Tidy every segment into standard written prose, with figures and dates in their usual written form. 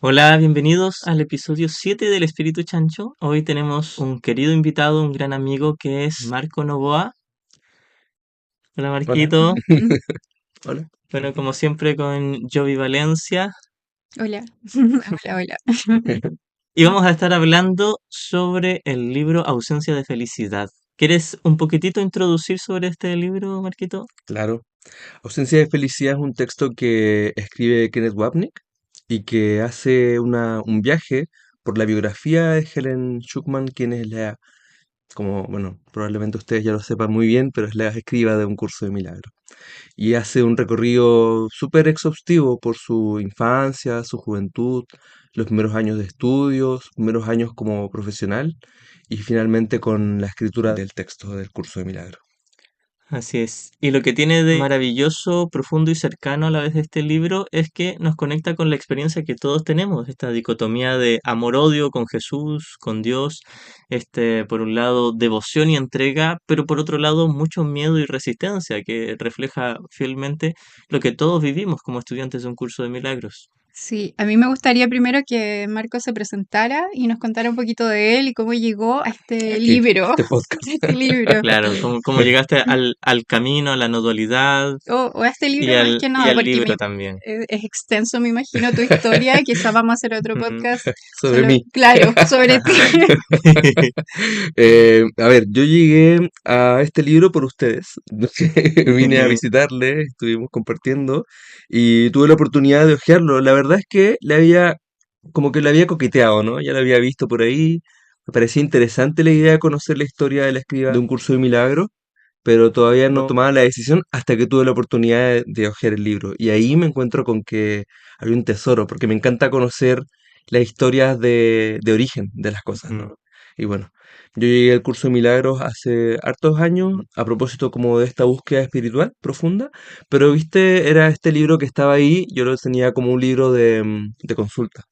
Hola, bienvenidos al episodio 7 del Espíritu Chancho. Hoy tenemos un querido invitado, un gran amigo que es Marco Novoa. Hola Hola. Marquito. Hola. Bueno, como siempre con Jovi Valencia. Hola, hola, hola. Y vamos a estar hablando sobre el libro Ausencia de Felicidad. ¿Quieres un poquitito introducir sobre este libro, Marquito? Claro. Ausencia de felicidad es un texto que escribe Kenneth Wapnick y que hace un viaje por la biografía de Helen Schucman, quien es como, bueno, probablemente ustedes ya lo sepan muy bien, pero es la escriba de Un Curso de Milagros. Y hace un recorrido súper exhaustivo por su infancia, su juventud, los primeros años de estudios, primeros años como profesional y finalmente con la escritura del texto del Curso de Milagros. Así es. Y lo que tiene de maravilloso, profundo y cercano a la vez de este libro es que nos conecta con la experiencia que todos tenemos, esta dicotomía de amor-odio con Jesús, con Dios, por un lado, devoción y entrega, pero por otro lado, mucho miedo y resistencia, que refleja fielmente lo que todos vivimos como estudiantes de un curso de milagros. Sí, a mí me gustaría primero que Marco se presentara y nos contara un poquito de él y cómo llegó a este Aquí, libro, este podcast. a este libro, Claro, cómo llegaste al camino, a la no dualidad o a este y libro más al, que y nada, al porque libro también. es extenso, me imagino, tu historia. Quizás vamos a hacer otro Ujú. podcast Sobre solo, mí. claro, sobre ti. Ajá. A ver, yo llegué a este libro por ustedes. Vine a visitarles, estuvimos compartiendo y tuve la oportunidad de hojearlo. La verdad es que como que le había coqueteado, ¿no? Ya lo había visto por ahí. Me parecía interesante la idea de conocer la historia de la escriba de Un Curso de Milagros, pero todavía no tomaba la decisión hasta que tuve la oportunidad de hojear el libro. Y ahí me encuentro con que había un tesoro, porque me encanta conocer las historias de origen de las cosas, Ujú. ¿no? Y bueno, yo llegué al curso de milagros hace hartos años a propósito como de esta búsqueda espiritual profunda, pero viste, era este libro que estaba ahí, yo lo tenía como un libro de consulta.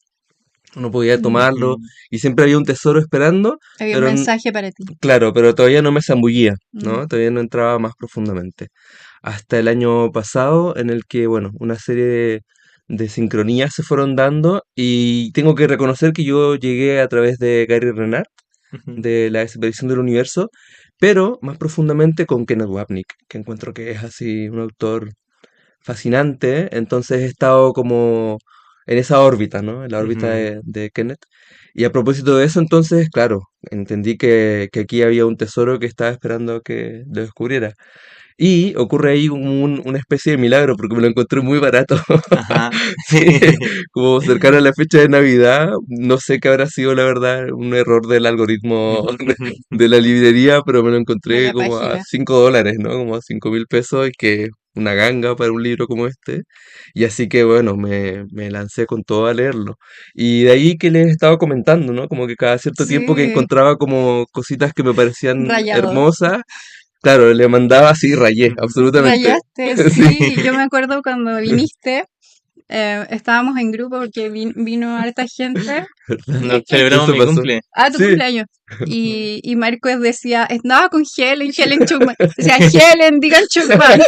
Uno podía Mm, tomarlo Ujú. y siempre había un tesoro esperando, Había un pero mensaje para ti. claro, pero todavía no me zambullía, Mm. ¿no? Todavía no entraba más profundamente. Hasta el año pasado, en el que, bueno, una serie de sincronías se fueron dando y tengo que reconocer que yo llegué a través de Gary Renard, Ujú. de la expedición del universo, pero más profundamente con Kenneth Wapnick, que encuentro que es así un autor fascinante. Entonces he estado como en esa órbita, ¿no? En la órbita Ujú. de Kenneth. Y a propósito de eso, entonces, claro, entendí que aquí había un tesoro que estaba esperando que lo descubriera. Y ocurre ahí una especie de milagro, porque me lo encontré muy barato. Ajá. Sí, como cercano a la fecha de Navidad, no sé qué habrá sido, la verdad, un error del algoritmo de la librería, pero me lo De encontré la como a página. $5, ¿no? Como a 5.000 pesos, y que es una ganga para un libro como este. Y así que bueno, me lancé con todo a leerlo. Y de ahí que les he estado comentando, ¿no? Como que cada cierto tiempo que Sí, encontraba como cositas que me parecían rayado. hermosas, claro, le mandaba así, rayé, absolutamente. Rayaste, Sí, sí. Yo me acuerdo cuando viniste, estábamos en grupo porque vino harta gente. ¿verdad? Nos celebramos Eso mi pasó. cumple. Ah, tu Sí. cumpleaños. Y Marcos decía, estaba con Helen Chukman. Decía, Helen, digan Chukman.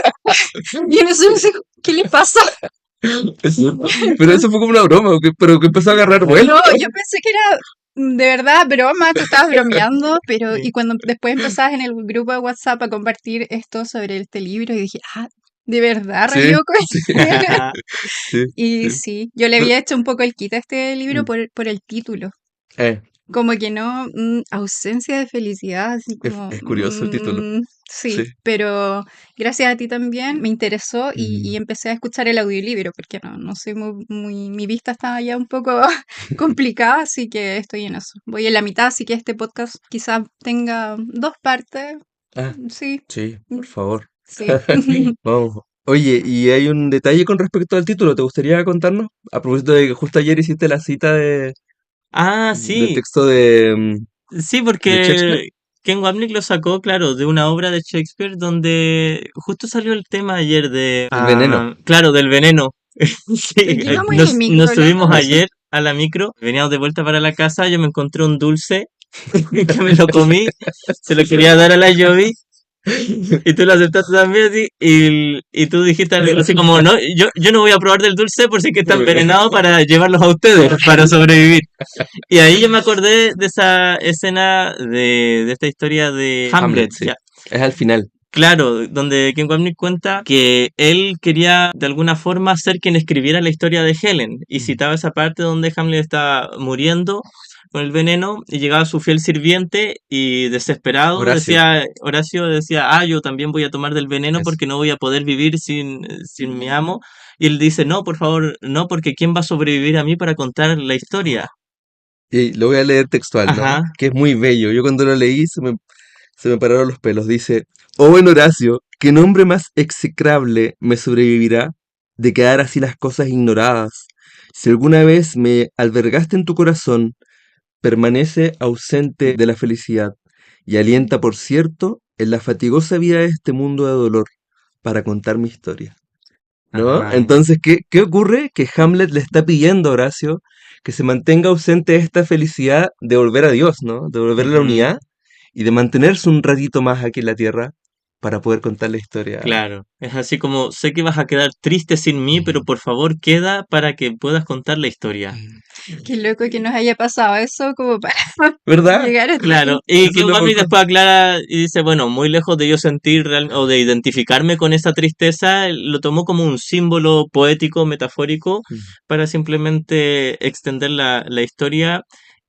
Y en eso dice, ¿qué le pasa? Eso- Pero eso fue como una broma, pero que empezó a agarrar vuelo. No, yo pensé que era de verdad broma, tú estabas bromeando, pero y cuando después empezabas en el grupo de WhatsApp a compartir esto sobre este libro, y dije, ah, de verdad Sí, rayó con sí, Helen. sí, Y sí. sí, yo le No, había hecho un poco el quita a este libro mm, por el título. eh, Como que no, ausencia de felicidad, así como, es curioso el título. sí, Sí. pero gracias a ti también me interesó y Mm. empecé a escuchar el audiolibro, porque no soy mi vista estaba ya un poco complicada, así que estoy en eso. Voy en la mitad, así que este podcast quizás tenga dos partes, Ah, sí, sí, por favor. sí. Vamos. Oye, y hay un detalle con respecto al título, ¿te gustaría contarnos? A propósito de que justo ayer hiciste la cita Ah, del sí, texto sí, de Shakespeare. porque Ken Wapnick lo sacó, claro, de una obra de Shakespeare donde justo salió el tema ayer El veneno. claro, del veneno. Sí, ¿Qué vamos en el micro nos hablando subimos de eso? ayer a la micro, veníamos de vuelta para la casa, yo me encontré un dulce que me lo comí, se lo quería dar a la Jovi Y tú lo aceptaste también así, y tú dijiste algo así como, no, yo no voy a probar del dulce por si es que está envenenado para llevarlos a ustedes, para sobrevivir. Y ahí yo me acordé de esa escena de esta historia de Hamlet, Hamlet, sí. ya. Es al final. Claro, donde Ken Wapnick cuenta que él quería de alguna forma ser quien escribiera la historia de Helen y citaba esa parte donde Hamlet está muriendo con el veneno y llegaba su fiel sirviente y desesperado Horacio. Horacio decía, yo también voy a tomar del veneno Eso. porque no voy a poder vivir sin mi amo. Y él dice, no, por favor, no, porque ¿quién va a sobrevivir a mí para contar la historia? Y lo voy a leer textual, ¿no? Ajá, Que es muy bello. Yo cuando lo leí se me pararon los pelos. Dice, oh buen Horacio, ¿qué nombre más execrable me sobrevivirá de quedar así las cosas ignoradas? Si alguna vez me albergaste en tu corazón, permanece ausente de la felicidad y alienta, por cierto, en la fatigosa vida de este mundo de dolor para contar mi historia. ¿No? ajá. Entonces, ¿qué ocurre? Que Hamlet le está pidiendo a Horacio que se mantenga ausente de esta felicidad de volver a Dios, ¿no? De volver a la Ujú. unidad y de mantenerse un ratito más aquí en la tierra para poder contar la historia. Claro, es así como sé que vas a quedar triste sin mí, pero Mm. por favor queda para que puedas contar la historia. Qué loco que nos haya pasado eso como para ¿Verdad? llegar hasta Claro, ahí. y Eso que es lo Wapnick mejor. después aclara y dice, bueno, muy lejos de yo sentir o de identificarme con esa tristeza, lo tomó como un símbolo poético, metafórico, Mm. para simplemente extender la historia,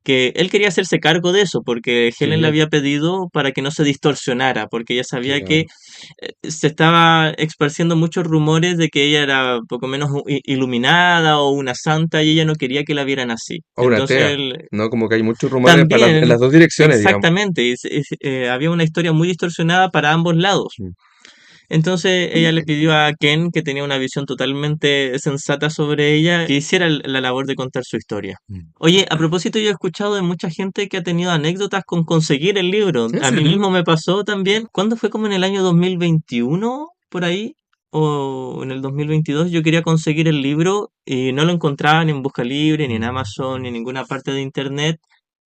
que él quería hacerse cargo de eso, porque Helen le Sí, había pedido para que no se distorsionara, porque ella sabía que claro. se estaba esparciendo muchos rumores de que ella era poco menos iluminada o una santa y ella no quería que la vieran así. O una Entonces atea, ¿no? Como que hay muchos rumores para en también, las dos direcciones, digamos. exactamente, había una historia muy distorsionada para ambos lados. Mm. Entonces ella le pidió a Ken, que tenía una visión totalmente sensata sobre ella, que hiciera la labor de contar su historia. Mm. Oye, a propósito, yo he escuchado de mucha gente que ha tenido anécdotas con conseguir el libro. ¿En A mí serio? mismo me pasó también. ¿Cuándo fue? Como en el año 2021, por ahí, o en el 2022, yo quería conseguir el libro y no lo encontraba ni en Busca Libre, ni en Amazon, ni en ninguna parte de internet,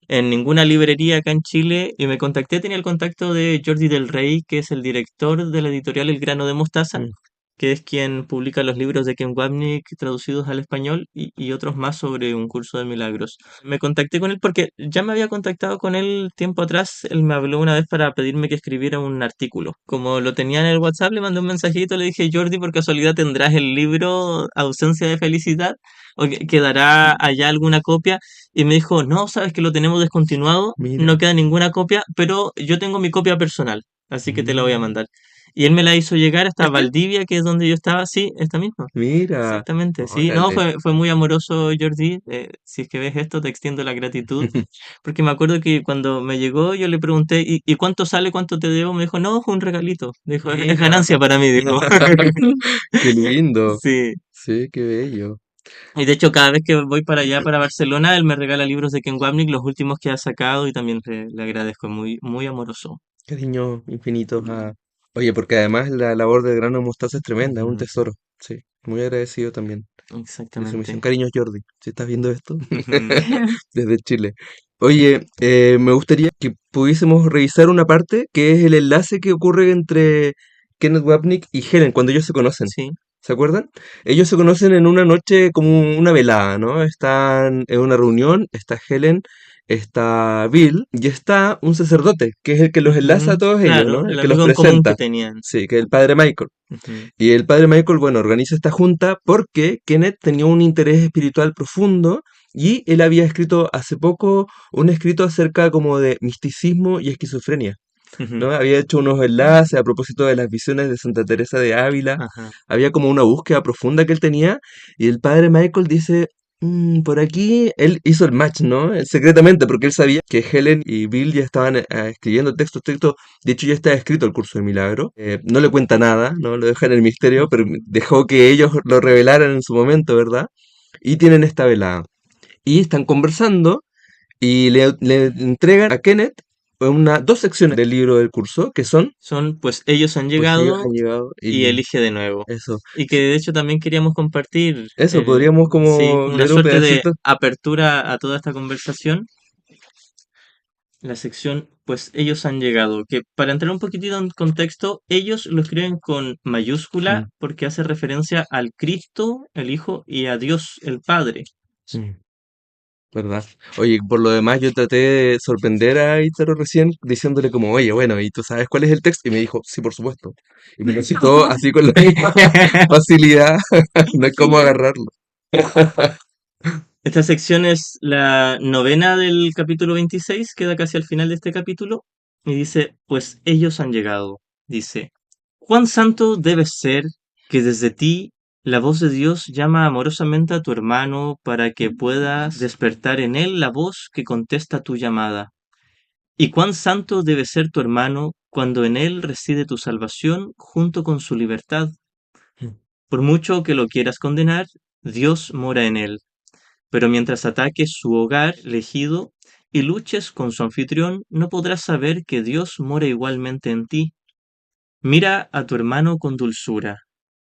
en ninguna librería acá en Chile, y me contacté, tenía el contacto de Jordi del Rey, que es el director de la editorial El Grano de Mostaza, Mm. que es quien publica los libros de Ken Wapnick traducidos al español y otros más sobre un curso de milagros. Me contacté con él porque ya me había contactado con él tiempo atrás. Él me habló una vez para pedirme que escribiera un artículo. Como lo tenía en el WhatsApp, le mandé un mensajito, le dije, Jordi, por casualidad tendrás el libro Ausencia de Felicidad, o quedará allá alguna copia. Y me dijo, no, sabes que lo tenemos descontinuado, no Mira. queda ninguna copia, pero yo tengo mi copia personal, así que te la voy a Mm. mandar. Y él me la hizo llegar hasta ¿Este? Valdivia, que es donde yo estaba. Sí, esta misma. Mira. Exactamente, sí. No, Órale. fue muy amoroso, Jordi. Si es que ves esto, te extiendo la gratitud. Porque me acuerdo que cuando me llegó, yo le pregunté, ¿y cuánto sale, cuánto te debo? Me dijo, no, fue un regalito. Dijo, es Mira. ganancia para mí, dijo. Qué lindo. Sí. Sí, qué bello. Y de hecho, cada vez que voy para allá, para Barcelona, él me regala libros de Ken Wapnick, los últimos que ha sacado, y también le agradezco, muy, muy amoroso. Cariño infinito a... Oye, porque además la labor del grano de mostaza es tremenda, es un Ujú, tesoro. Sí, muy agradecido también de su misión. exactamente. Cariños, Jordi, si estás viendo esto, Ujú. desde Chile. Oye, me gustaría que pudiésemos revisar una parte que es el enlace que ocurre entre Kenneth Wapnick y Helen cuando ellos se conocen. Sí. ¿Se acuerdan? Ellos se conocen en una noche como una velada, ¿no? Están en una reunión, está Helen, está Bill y está un sacerdote, que es el que los enlaza a Ujú, todos ellos, claro, ¿no? El el que los amigo en común que presenta. tenían. Sí, que es el padre Michael. Ujú, Y el padre Michael, bueno, organiza esta junta porque Kenneth tenía un interés espiritual profundo y él había escrito hace poco un escrito acerca como de misticismo y esquizofrenia. ujú, ¿No? Había hecho unos enlaces a propósito de las visiones de Santa Teresa de Ávila. ajá. Había como una búsqueda profunda que él tenía. Y el padre Michael dice, por aquí, él hizo el match, ¿no? Secretamente, porque él sabía que Helen y Bill ya estaban escribiendo textos. De hecho, ya está escrito el curso de milagro. No le cuenta nada, ¿no? Lo deja en el misterio, pero dejó que ellos lo revelaran en su momento, ¿verdad? Y tienen esta velada. Y están conversando y le entregan a Kenneth dos secciones del libro del curso, que son, Son, pues ellos han pues ellos llegado han llegado y y elige de nuevo. eso. Y que de hecho también queríamos compartir, Eso, podríamos sí, como como una leer un suerte de pedacito. apertura a toda esta conversación. la sección, pues ellos han llegado, que para entrar un poquitito en contexto, ellos lo escriben con mayúscula Mm, porque hace referencia al Cristo, el Hijo, y a Dios, el Padre. mm, ¿verdad? Oye, por lo demás, yo traté de sorprender a Itaro recién diciéndole como, oye, bueno, ¿y tú sabes cuál es el texto? Y me dijo, sí, por supuesto. Y me lo citó así con la misma facilidad, no hay cómo agarrarlo. Esta sección es la novena del capítulo 26, queda casi al final de este capítulo, y dice, pues ellos han llegado. Dice, cuán santo debes ser que desde ti la voz de Dios llama amorosamente a tu hermano para que puedas despertar en él la voz que contesta tu llamada. Y cuán santo debe ser tu hermano cuando en él reside tu salvación junto con su libertad. Por mucho que lo quieras condenar, Dios mora en él. Pero mientras ataques su hogar elegido y luches con su anfitrión, no podrás saber que Dios mora igualmente en ti. Mira a tu hermano con dulzura.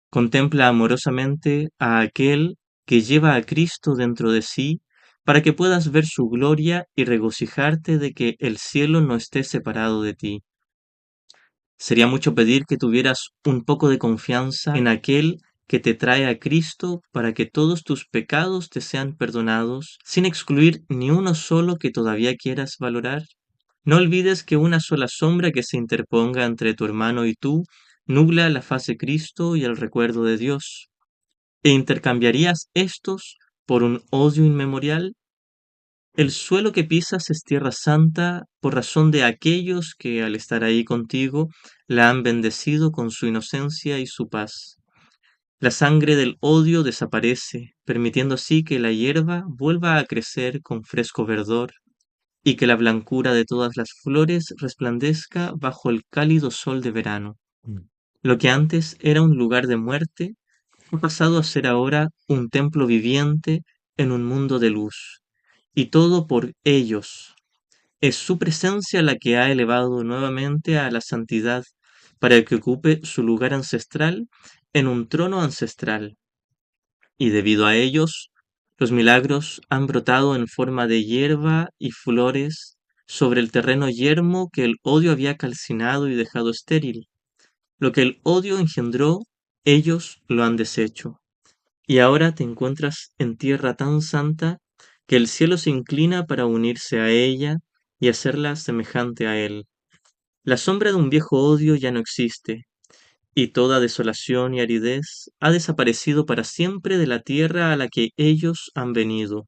Contempla amorosamente a aquel que lleva a Cristo dentro de sí, para que puedas ver su gloria y regocijarte de que el cielo no esté separado de ti. Sería mucho pedir que tuvieras un poco de confianza en aquel que te trae a Cristo para que todos tus pecados te sean perdonados, sin excluir ni uno solo que todavía quieras valorar. No olvides que una sola sombra que se interponga entre tu hermano y tú nubla la faz de Cristo y el recuerdo de Dios. ¿E intercambiarías estos por un odio inmemorial? El suelo que pisas es tierra santa por razón de aquellos que al estar ahí contigo la han bendecido con su inocencia y su paz. La sangre del odio desaparece, permitiendo así que la hierba vuelva a crecer con fresco verdor y que la blancura de todas las flores resplandezca bajo el cálido sol de verano. Mm, Lo que antes era un lugar de muerte ha pasado a ser ahora un templo viviente en un mundo de luz, y todo por ellos. Es su presencia la que ha elevado nuevamente a la santidad para que ocupe su lugar ancestral en un trono ancestral. Y debido a ellos, los milagros han brotado en forma de hierba y flores sobre el terreno yermo que el odio había calcinado y dejado estéril. Lo que el odio engendró, ellos lo han deshecho. Y ahora te encuentras en tierra tan santa que el cielo se inclina para unirse a ella y hacerla semejante a él. La sombra de un viejo odio ya no existe, y toda desolación y aridez ha desaparecido para siempre de la tierra a la que ellos han venido.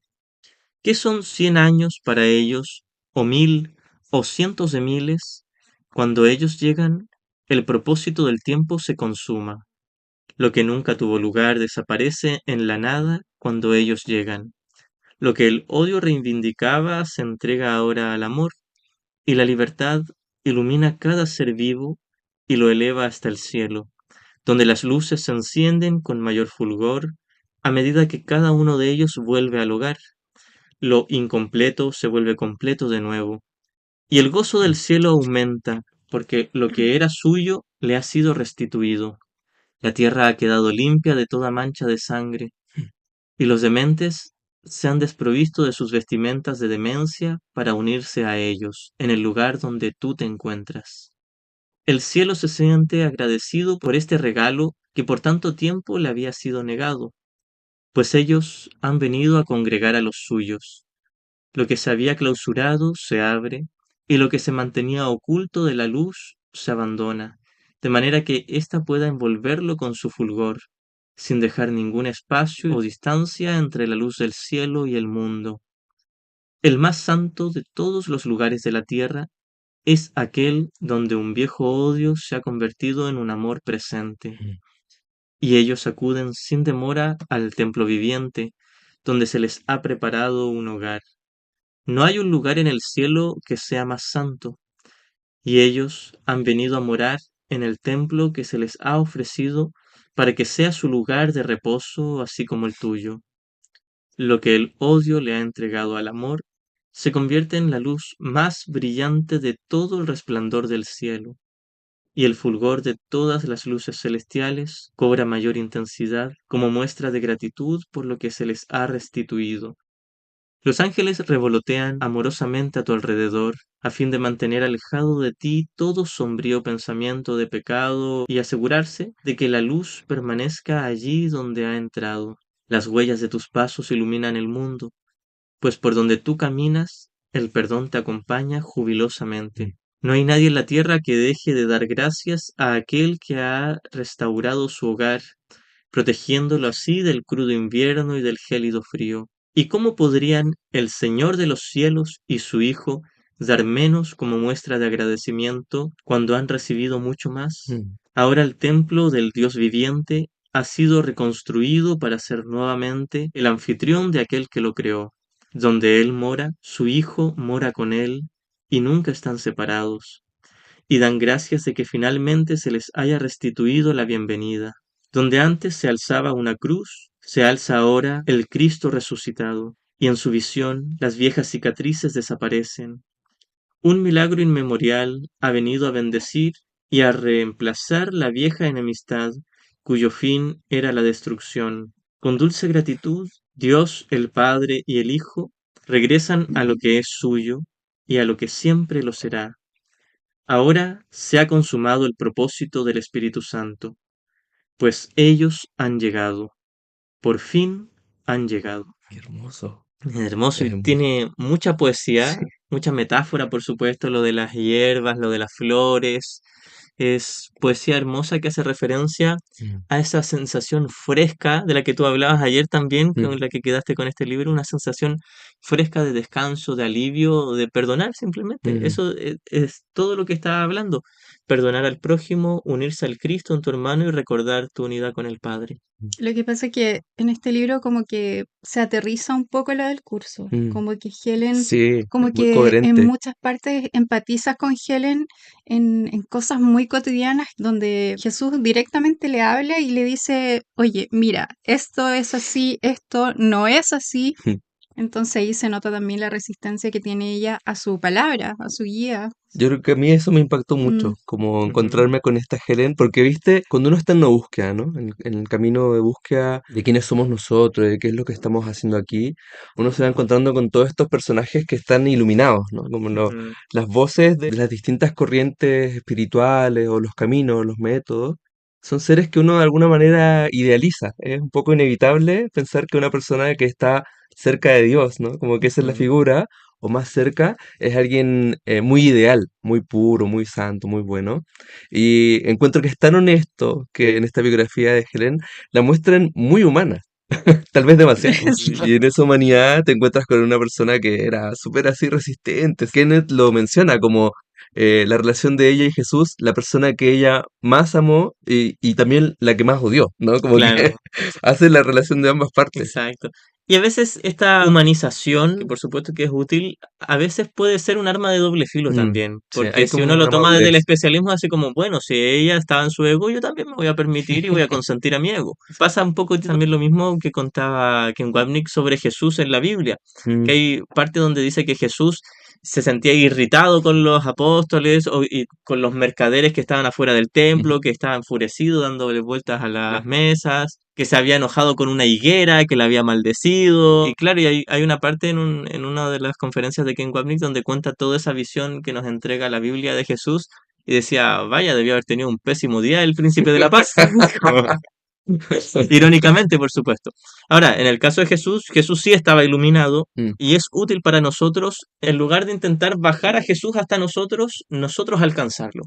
¿Qué son 100 años para ellos, o 1000, o cientos de miles? Cuando ellos llegan, el propósito del tiempo se consuma. Lo que nunca tuvo lugar desaparece en la nada cuando ellos llegan. Lo que el odio reivindicaba se entrega ahora al amor, y la libertad ilumina cada ser vivo y lo eleva hasta el cielo, donde las luces se encienden con mayor fulgor a medida que cada uno de ellos vuelve al hogar. Lo incompleto se vuelve completo de nuevo, y el gozo del cielo aumenta, porque lo que era suyo le ha sido restituido. La tierra ha quedado limpia de toda mancha de sangre, y los dementes se han desprovisto de sus vestimentas de demencia para unirse a ellos en el lugar donde tú te encuentras. El cielo se siente agradecido por este regalo que por tanto tiempo le había sido negado, pues ellos han venido a congregar a los suyos. Lo que se había clausurado se abre, y lo que se mantenía oculto de la luz se abandona, de manera que ésta pueda envolverlo con su fulgor, sin dejar ningún espacio o distancia entre la luz del cielo y el mundo. El más santo de todos los lugares de la tierra es aquel donde un viejo odio se ha convertido en un amor presente, mm, y ellos acuden sin demora al templo viviente, donde se les ha preparado un hogar. No hay un lugar en el cielo que sea más santo, y ellos han venido a morar en el templo que se les ha ofrecido para que sea su lugar de reposo, así como el tuyo. Lo que el odio le ha entregado al amor se convierte en la luz más brillante de todo el resplandor del cielo, y el fulgor de todas las luces celestiales cobra mayor intensidad como muestra de gratitud por lo que se les ha restituido. Los ángeles revolotean amorosamente a tu alrededor, a fin de mantener alejado de ti todo sombrío pensamiento de pecado y asegurarse de que la luz permanezca allí donde ha entrado. Las huellas de tus pasos iluminan el mundo, pues por donde tú caminas, el perdón te acompaña jubilosamente. No hay nadie en la tierra que deje de dar gracias a aquel que ha restaurado su hogar, protegiéndolo así del crudo invierno y del gélido frío. ¿Y cómo podrían el Señor de los cielos y su Hijo dar menos como muestra de agradecimiento cuando han recibido mucho más? Mm. Ahora el templo del Dios viviente ha sido reconstruido para ser nuevamente el anfitrión de aquel que lo creó. Donde Él mora, su Hijo mora con Él, y nunca están separados, y dan gracias de que finalmente se les haya restituido la bienvenida. Donde antes se alzaba una cruz, se alza ahora el Cristo resucitado, y en su visión las viejas cicatrices desaparecen. Un milagro inmemorial ha venido a bendecir y a reemplazar la vieja enemistad, cuyo fin era la destrucción. Con dulce gratitud, Dios el Padre y el Hijo regresan a lo que es suyo y a lo que siempre lo será. Ahora se ha consumado el propósito del Espíritu Santo, pues ellos han llegado, por fin han llegado. Qué hermoso. Es hermoso y Em, tiene mucha poesía, sí. mucha metáfora, por supuesto, lo de las hierbas, lo de las flores. Es poesía hermosa que hace referencia Mm, a esa sensación fresca de la que tú hablabas ayer también, mm, con la que quedaste con este libro, una sensación fresca de descanso, de alivio, de perdonar simplemente. mm. Eso es todo lo que estaba hablando. Perdonar al prójimo, unirse al Cristo en tu hermano y recordar tu unidad con el Padre. Lo que pasa es que en este libro como que se aterriza un poco lo del curso, Mm. como que Helen, Sí, como es muy que en coherente. muchas partes empatizas con Helen en cosas muy cotidianas donde Jesús directamente le habla y le dice, oye, mira, esto es así, esto no es así. Entonces ahí se nota también la resistencia que tiene ella a su palabra, a su guía. Yo creo que a mí eso me impactó Mm, mucho, como Ujú. encontrarme con esta Helen, porque viste, cuando uno está en una búsqueda, ¿no? En el camino de búsqueda de quiénes somos nosotros, de qué es lo que estamos haciendo aquí, uno se va encontrando con todos estos personajes que están iluminados, ¿no? Como Ujú. las voces de las distintas corrientes espirituales o los caminos, los métodos. Son seres que uno de alguna manera idealiza. Es un poco inevitable pensar que una persona que está cerca de Dios, ¿no? Como que esa es la Ujú. figura, o más cerca, es alguien muy ideal, muy puro, muy santo, muy bueno. Y encuentro que es tan honesto que en esta biografía de Helen la muestran muy humana, tal vez demasiado. Y en esa humanidad te encuentras con una persona que era súper así resistente. Kenneth lo menciona como la relación de ella y Jesús, la persona que ella más amó y también la que más odió, ¿no? Como que Claro. hace la relación de ambas partes. Exacto. Y a veces esta humanización, que por supuesto que es útil, a veces puede ser un arma de doble filo Mm, también, sí, porque hay si como uno una lo toma desde el madurez. especialismo, así como, bueno, si ella estaba en su ego, yo también me voy a permitir y voy a consentir a mi ego. Pasa un poco también lo mismo que contaba Ken Wapnick sobre Jesús en la Biblia, que Mm, hay parte donde dice que Jesús se sentía irritado con los apóstoles y con los mercaderes que estaban afuera del ujú, templo, que estaba enfurecido dándole vueltas a las mesas, que se había enojado con una higuera, que la había maldecido. Y claro, y hay una parte en una de las conferencias de Ken Wapnick donde cuenta toda esa visión que nos entrega la Biblia de Jesús y decía, vaya, debió haber tenido un pésimo día el príncipe de la paz. Como, irónicamente, por supuesto. Ahora, en el caso de Jesús, Jesús sí estaba iluminado mm. y es útil para nosotros, en lugar de intentar bajar a Jesús hasta nosotros, nosotros alcanzarlo.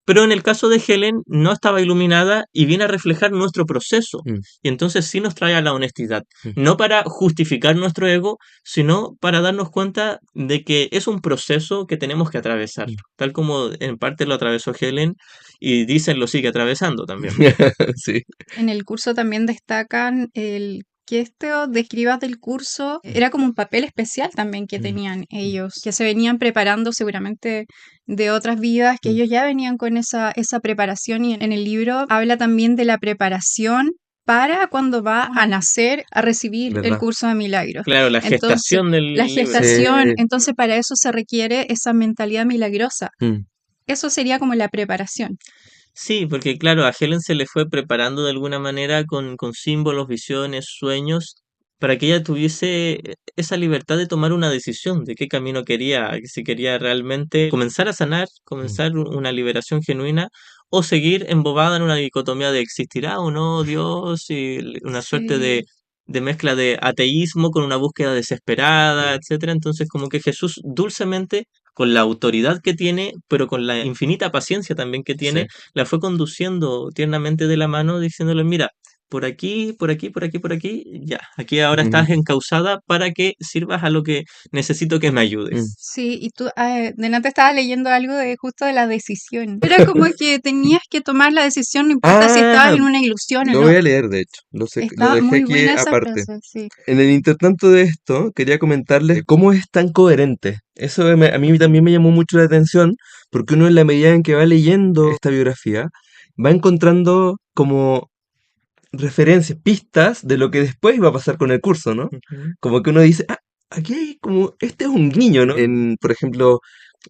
Pero en el caso de Helen no estaba iluminada y viene a reflejar nuestro proceso. Mm, Y entonces sí nos trae a la honestidad, mm. no para justificar nuestro ego, sino para darnos cuenta de que es un proceso que tenemos que atravesar, Mm. tal como en parte lo atravesó Helen y dicen lo sigue atravesando también. Sí. En el curso también destacan el que esto de escribas del curso era como un papel especial también que Mm, tenían ellos, que se venían preparando seguramente de otras vidas, que mm, ellos ya venían con esa preparación y en el libro habla también de la preparación para cuando va a nacer, a recibir el ¿verdad? curso de milagros. Claro, la Entonces, gestación del la libro. gestación, Sí. entonces para eso se requiere esa mentalidad milagrosa. Mm, Eso sería como la preparación. Sí, porque claro, a Helen se le fue preparando de alguna manera con símbolos, visiones, sueños, para que ella tuviese esa libertad de tomar una decisión de qué camino quería, si quería realmente comenzar a sanar, Mm, comenzar una liberación genuina, o seguir embobada en una dicotomía de existirá o no Dios, y una suerte Sí, de mezcla de ateísmo con una búsqueda desesperada, etcétera. Entonces, como que Jesús dulcemente, con la autoridad que tiene, pero con la infinita paciencia también que sí. tiene, la fue conduciendo tiernamente de la mano, diciéndole, mira, por aquí, por aquí, por aquí, por aquí, ya, aquí ahora Mm, estás encausada para que sirvas a lo que necesito que me mm. ayudes. sí, y tú delante estabas leyendo algo de justo de la decisión. Era como que tenías que tomar la decisión, no importa si estabas Ah, en una ilusión o lo no. voy a leer, de hecho. Lo Está dejé muy aquí buena esa aparte. frase, sí. En el intertanto de esto, quería comentarles cómo es tan coherente. Eso a mí también me llamó mucho la atención, porque uno en la medida en que va leyendo esta biografía, va encontrando como referencias, pistas de lo que después va a pasar con el curso, ¿no? Ujú. Como que uno dice, ah, aquí hay como, este es un guiño, ¿no? En, por ejemplo,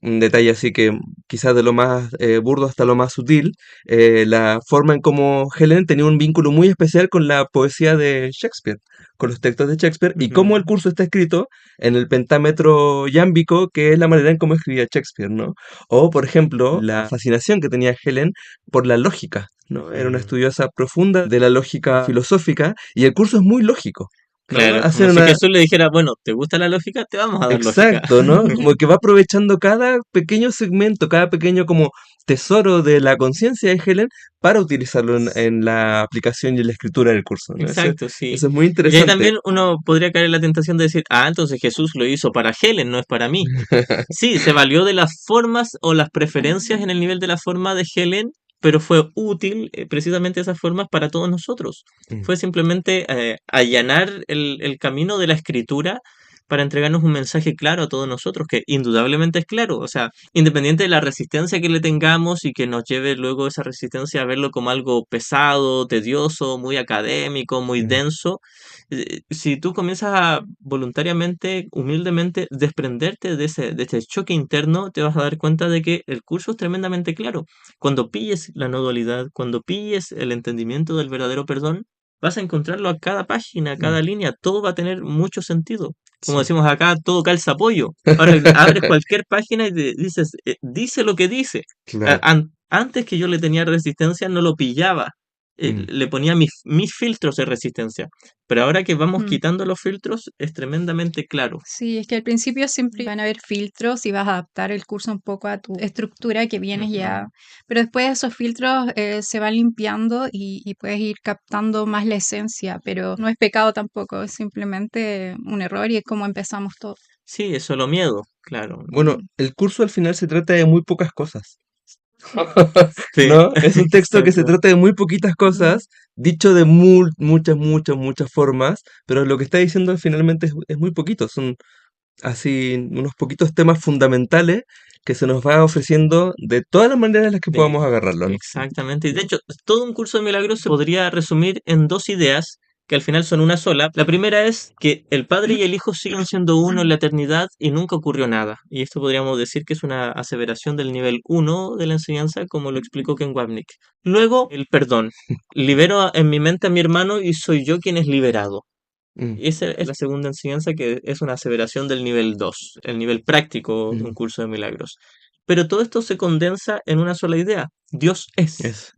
un detalle así que quizás de lo más burdo hasta lo más sutil, la forma en cómo Helen tenía un vínculo muy especial con la poesía de Shakespeare, con los textos de Shakespeare, y cómo el Ujú. curso está escrito en el pentámetro yámbico, que es la manera en cómo escribía Shakespeare, ¿no? O, por ejemplo, la fascinación que tenía Helen por la lógica, ¿no? Era una Mm. estudiosa profunda de la lógica filosófica, y el curso es muy lógico, ¿no? Claro, como Hacen si una, Jesús le dijera, bueno, ¿te gusta la lógica? Te vamos a dar lógica. exacto, ¿no? Como que va aprovechando cada pequeño segmento, cada pequeño como tesoro de la conciencia de Helen para utilizarlo en la aplicación y en la escritura del curso, ¿no? Exacto, sí. Eso es muy Y ahí interesante. también uno podría caer en la tentación de decir, ah, entonces Jesús lo hizo para Helen, no es para mí. Sí, se valió de las formas o las preferencias en el nivel de la forma de Helen, pero fue útil precisamente esas formas para todos nosotros. Mm, Fue simplemente allanar el camino de la escritura para entregarnos un mensaje claro a todos nosotros, que indudablemente es claro. O sea, independiente de la resistencia que le tengamos y que nos lleve luego esa resistencia a verlo como algo pesado, tedioso, muy académico, muy mm, denso, si tú comienzas a voluntariamente, humildemente, desprenderte de ese choque interno, te vas a dar cuenta de que el curso es tremendamente claro. Cuando pilles la no dualidad, cuando pilles el entendimiento del verdadero perdón, vas a encontrarlo a cada página, a mm, cada línea, todo va a tener mucho sentido. Como sí. decimos acá, todo calza pollo. Ahora abres cualquier página y dices, dice lo que dice. Claro. Antes que yo le tenía resistencia, no lo pillaba. Mm. Le ponía mis filtros de resistencia. Pero ahora que vamos Mm. quitando los filtros, es tremendamente claro. Sí, es que al principio siempre van a haber filtros y vas a adaptar el curso un poco a tu estructura que vienes ya, Ujú. pero después esos filtros se van limpiando y puedes ir captando más la esencia, pero no es pecado tampoco, es simplemente un error y es como empezamos todo. Sí, es solo miedo, claro. Bueno, el curso al final se trata de muy pocas cosas. Sí, ¿No? Es un texto que se exacto. trata de muy poquitas cosas, dicho de muchas, muchas, muchas formas, pero lo que está diciendo finalmente es muy poquito. Son así unos poquitos temas fundamentales que se nos va ofreciendo de todas las maneras en las que Sí, podamos agarrarlo, ¿no? exactamente. Y de hecho, todo un curso de milagros se podría resumir en dos ideas que al final son una sola. La primera es que el Padre y el Hijo siguen siendo uno en la eternidad y nunca ocurrió nada. Y esto podríamos decir que es una aseveración del nivel uno de la enseñanza, como lo explicó Ken Wapnick. Luego, el perdón. Libero en mi mente a mi hermano y soy yo quien es liberado. Mm, Y esa es la segunda enseñanza, que es una aseveración del nivel 2, el nivel práctico de un mm, curso de milagros. Pero todo esto se condensa en una sola idea: Dios es. eso.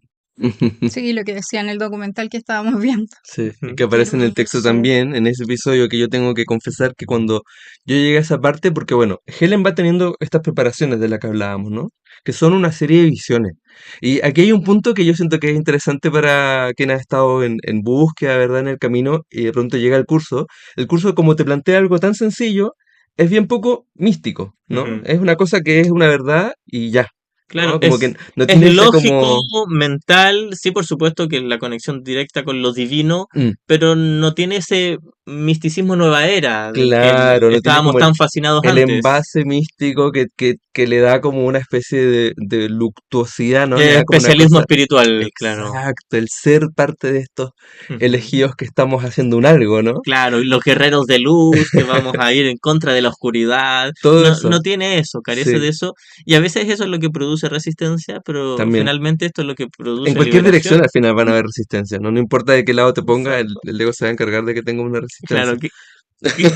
Sí, lo que decía en el documental que estábamos viendo. Sí, y Ujú. que aparece en el texto Hermoso. también, en ese episodio que yo tengo que confesar que cuando yo llegué a esa parte, porque bueno, Helen va teniendo estas preparaciones de las que hablábamos, ¿no? Que son una serie de visiones. Y aquí hay un Mm. punto que yo siento que es interesante para quien ha estado en búsqueda, ¿verdad? En el camino y de pronto llega el curso. El curso, como te plantea algo tan sencillo, es bien poco místico, ¿no? Ujú. Es una cosa que es una verdad y ya, Claro, ¿no? Como que no es tiene esa lógico, como... mental, sí, por supuesto que la conexión directa con lo divino, mm, pero no tiene ese misticismo nueva era del que claro, no tiene estábamos como tan fascinados el antes. envase místico que le da como una especie de luctuosidad, ¿no? Le da como una Especialismo cosa. espiritual, claro. Exacto, el ser parte de estos Ujú. elegidos que estamos haciendo un algo, ¿no? Claro, y los guerreros de luz, que vamos a ir en contra de la oscuridad, Todo no, eso, no tiene eso, carece sí, de eso, y a veces eso es lo que produce resistencia, pero también. finalmente esto es lo que En produce cualquier dirección liberación. al final van a haber resistencia, ¿no? No importa de qué lado te ponga, Exacto. el ego se va a encargar de que tenga una Claro, resistencia.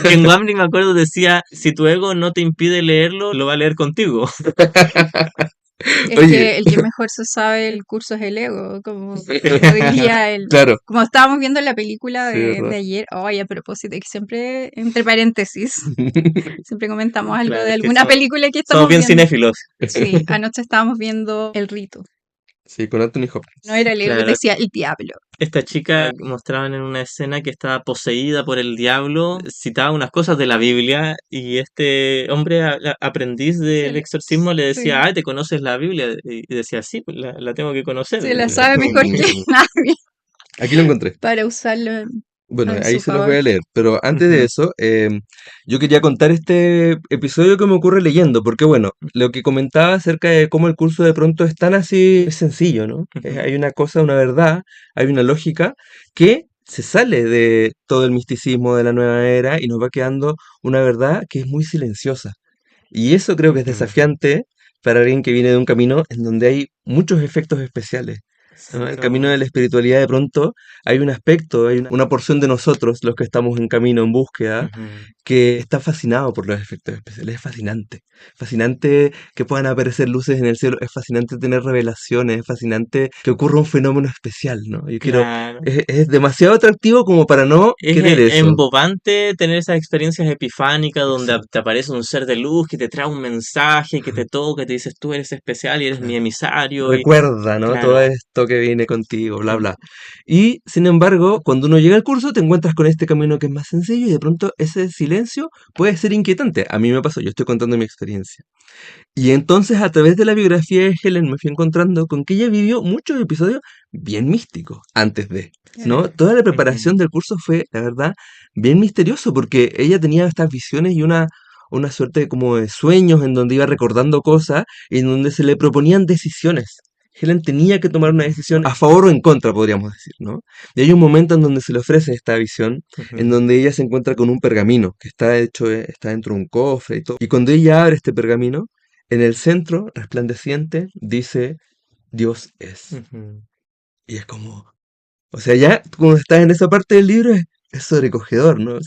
que en Wamnik me acuerdo decía, si tu ego no te impide leerlo, lo va a leer contigo. Es Oye, que el que mejor se sabe el curso es el ego, como diría él. claro, Como estábamos viendo la película sí, de ¿verdad? ayer, ay, a propósito, que siempre, entre paréntesis, siempre comentamos algo Claro, de es que alguna película que somos estamos bien viendo. cinéfilos. Sí, anoche estábamos viendo El Rito. Sí, con Anthony No Hopkins. era el ego, Claro, decía el diablo. esta chica mostraban en una escena que estaba poseída por el diablo, citaba unas cosas de la Biblia y este hombre aprendiz Se del la, exorcismo le decía, sí, ay, ¿te conoces la Biblia? Y decía, sí, pues la tengo que conocer. se la sabe mejor que nadie Aquí lo encontré. para usarlo Bueno, en ahí su se los voy favor. a leer, pero antes de Ujú, eso, yo quería contar este episodio que me ocurre leyendo, porque bueno, lo que comentaba acerca de cómo el curso de pronto es tan así, es sencillo, ¿no? ujú. Hay una cosa, una verdad, hay una lógica que se sale de todo el misticismo de la nueva era y nos va quedando una verdad que es muy silenciosa. Y eso creo que es Ujú. desafiante para alguien que viene de un camino en donde hay muchos efectos especiales. ¿No? El camino Exacto. de la espiritualidad de pronto hay un aspecto, hay una porción de nosotros, los que estamos en camino, en búsqueda, Ujú. que está fascinado por los efectos especiales. Es fascinante. Fascinante que puedan aparecer luces en el cielo. Es fascinante tener revelaciones. Es fascinante que ocurra un fenómeno especial, ¿no? Yo quiero, Claro. es demasiado atractivo como para no Es querer eso. embobante tener esas experiencias epifánicas donde te Exacto. aparece un ser de luz que te trae un mensaje, que te toca, y te dices tú eres especial y eres mi Claro. emisario y Recuerda, ¿no? Todo claro. esto que viene contigo, bla, Mm, bla. Y sin embargo, cuando uno llega al curso, te encuentras con este camino que es más sencillo y de pronto ese silencio puede ser inquietante. A mí me pasó, yo estoy contando mi experiencia. Y entonces a través de la biografía de Helen me fui encontrando con que ella vivió muchos episodios bien místicos antes de, ¿no? Toda la ujú. preparación del curso fue, la verdad, bien misterioso porque ella tenía estas visiones y una suerte de como de sueños en donde iba recordando cosas y en donde se le proponían decisiones. Helen tenía que tomar una decisión a favor o en contra, podríamos decir, ¿no? Y hay un momento en donde se le ofrece esta visión, en Ujú. donde ella se encuentra con un pergamino que está hecho, está dentro de un cofre y todo. Y cuando ella abre este pergamino, en el centro, resplandeciente, dice Dios es. Ujú. Y es como, o sea, ya cuando estás en esa parte del libro es sobrecogedor, ¿no?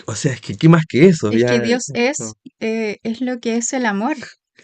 O sea, es que, ¿qué más que eso? Es que Ya Dios No. es lo que es el amor.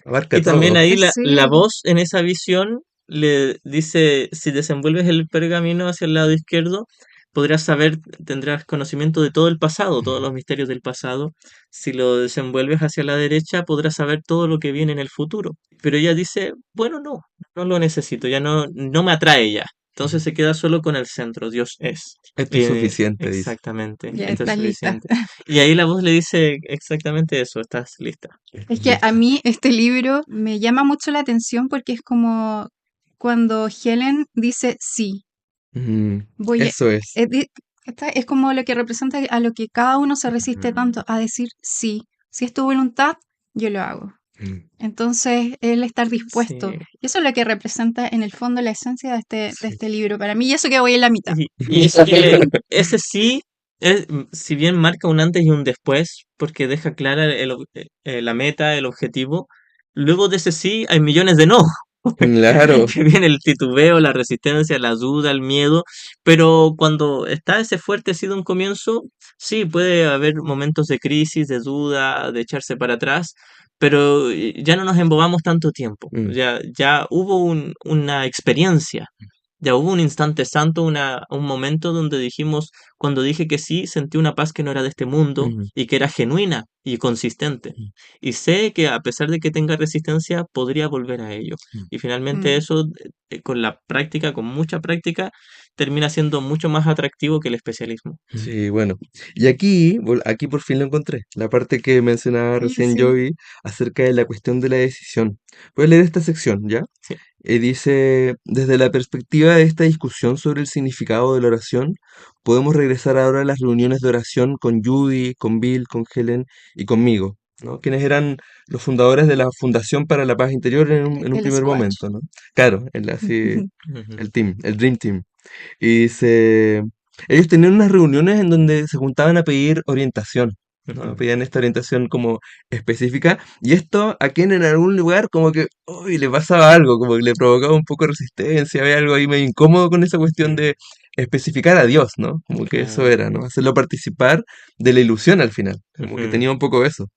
abarca Y también todo. ahí la Sí, voz en esa visión le dice, si desenvuelves el pergamino hacia el lado izquierdo, podrás saber, tendrás conocimiento de todo el pasado, todos Mm. los misterios del pasado. Si lo desenvuelves hacia la derecha, podrás saber todo lo que viene en el futuro. Pero ella dice, bueno, no lo necesito, ya no me atrae ya. Entonces se queda solo con el centro, Dios es. Esto es suficiente, dice. Exactamente, ya esto es estás lista. suficiente. Y ahí la voz le dice exactamente eso, estás lista. Es que a Listo. mí este libro me llama mucho la atención porque es como cuando Helen dice sí, Mm, voy a... eso es. Es como lo que representa a lo que cada uno se resiste tanto a decir sí. Si es tu voluntad, yo lo hago. Mm, Entonces, el estar dispuesto. Sí. Y eso es lo que representa en el fondo la esencia de sí. este libro para mí. Y eso que voy en la mitad. Y es que ese sí, si bien marca un antes y un después, porque deja clara la meta, el objetivo, luego de ese sí hay millones de no. Claro. Que viene el titubeo, la resistencia, la duda, el miedo, pero cuando está ese fuerte sí de un comienzo, sí, puede haber momentos de crisis, de duda, de echarse para atrás, pero ya no nos embobamos tanto tiempo, Mm, ya hubo una experiencia, ya hubo un instante santo, un momento donde dijimos, cuando dije que sí, sentí una paz que no era de este mundo mm, y que era genuina y consistente. mm, Y sé que a pesar de que tenga resistencia, podría volver a ello. mm. Y finalmente Mm, eso, con la práctica, con mucha práctica, termina siendo mucho más atractivo que el especialismo. Sí, bueno. Y aquí, aquí por fin lo encontré. La parte que mencionaba sí, recién sí. Joey acerca de la cuestión de la decisión. Voy a leer esta sección, ¿ya? Sí. Dice, desde la perspectiva de esta discusión sobre el significado de la oración, podemos regresar ahora a las reuniones de oración con Judy, con Bill, con Helen y conmigo, ¿no? Quienes eran los fundadores de la Fundación para la Paz Interior en un El primer Squatch. momento, ¿no? Claro, así, Ujú. el team, el Dream Team. Y dice, ellos tenían unas reuniones en donde se juntaban a pedir orientación, ¿no? Ujú. Pedían esta orientación como específica. Y esto a quien en algún lugar como que, uy, le pasaba algo, como que le provocaba un poco de resistencia, había algo ahí medio incómodo con esa cuestión de especificar a Dios, ¿no? Como que eso Claro. era, ¿no? Hacerlo participar de la ilusión al final, como que Ujú, tenía un poco eso.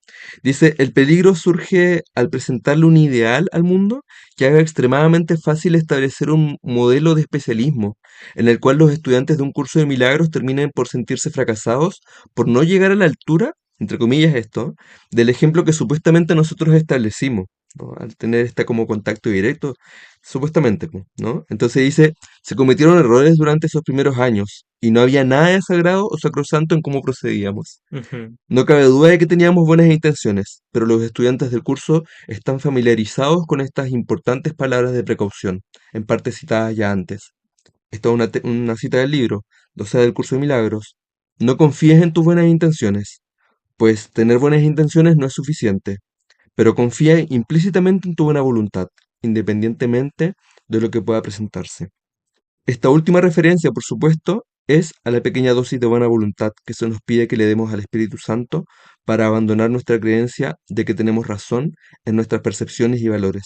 Dice, el peligro surge al presentarle un ideal al mundo que haga extremadamente fácil establecer un modelo de especialismo, en el cual los estudiantes de un curso de milagros terminen por sentirse fracasados por no llegar a la altura, entre comillas esto, del ejemplo que supuestamente nosotros establecimos, ¿no? Al tener este como contacto directo, supuestamente, pues, ¿no? Entonces dice, se cometieron errores durante esos primeros años y no había nada de sagrado o sacrosanto en cómo procedíamos. ujú, No cabe duda de que teníamos buenas intenciones, pero los estudiantes del curso están familiarizados con estas importantes palabras de precaución, en parte citadas ya antes. Esta es una cita del libro, o sea, del curso de milagros. No confíes en tus buenas intenciones, pues tener buenas intenciones no es suficiente, pero confía implícitamente en tu buena voluntad, independientemente de lo que pueda presentarse. Esta última referencia, por supuesto, es a la pequeña dosis de buena voluntad que se nos pide que le demos al Espíritu Santo para abandonar nuestra creencia de que tenemos razón en nuestras percepciones y valores.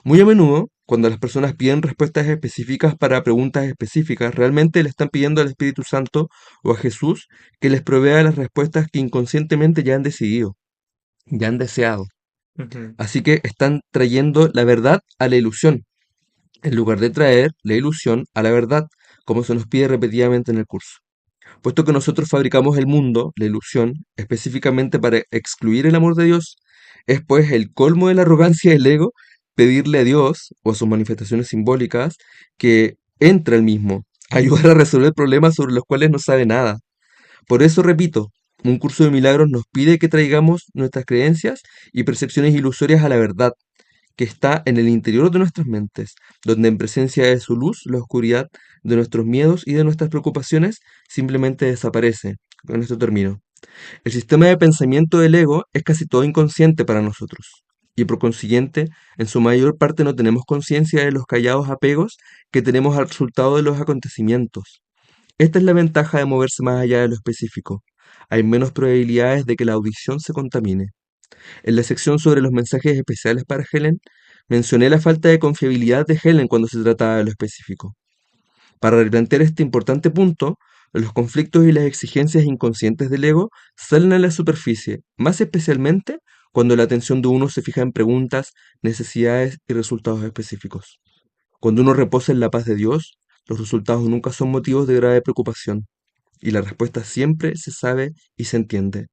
Muy a menudo, cuando las personas piden respuestas específicas para preguntas específicas, realmente le están pidiendo al Espíritu Santo o a Jesús que les provea las respuestas que inconscientemente ya han decidido, ya han deseado. ujú. Así que están trayendo la verdad a la ilusión, en lugar de traer la ilusión a la verdad, como se nos pide repetidamente en el curso. Puesto que nosotros fabricamos el mundo, la ilusión, específicamente para excluir el amor de Dios, es pues el colmo de la arrogancia del ego pedirle a Dios o a sus manifestaciones simbólicas que entre el mismo, a ayudar a resolver problemas sobre los cuales no sabe nada. Por eso repito, un curso de milagros nos pide que traigamos nuestras creencias y percepciones ilusorias a la verdad, que está en el interior de nuestras mentes, donde en presencia de su luz, la oscuridad de nuestros miedos y de nuestras preocupaciones simplemente desaparece. Con esto termino. El sistema de pensamiento del ego es casi todo inconsciente para nosotros, y por consiguiente, en su mayor parte no tenemos conciencia de los callados apegos que tenemos al resultado de los acontecimientos. Esta es la ventaja de moverse más allá de lo específico. Hay menos probabilidades de que la audición se contamine. En la sección sobre los mensajes especiales para Helen, mencioné la falta de confiabilidad de Helen cuando se trataba de lo específico. Para replantear este importante punto, los conflictos y las exigencias inconscientes del ego salen a la superficie, más especialmente cuando la atención de uno se fija en preguntas, necesidades y resultados específicos. Cuando uno reposa en la paz de Dios, los resultados nunca son motivos de grave preocupación, y la respuesta siempre se sabe y se entiende.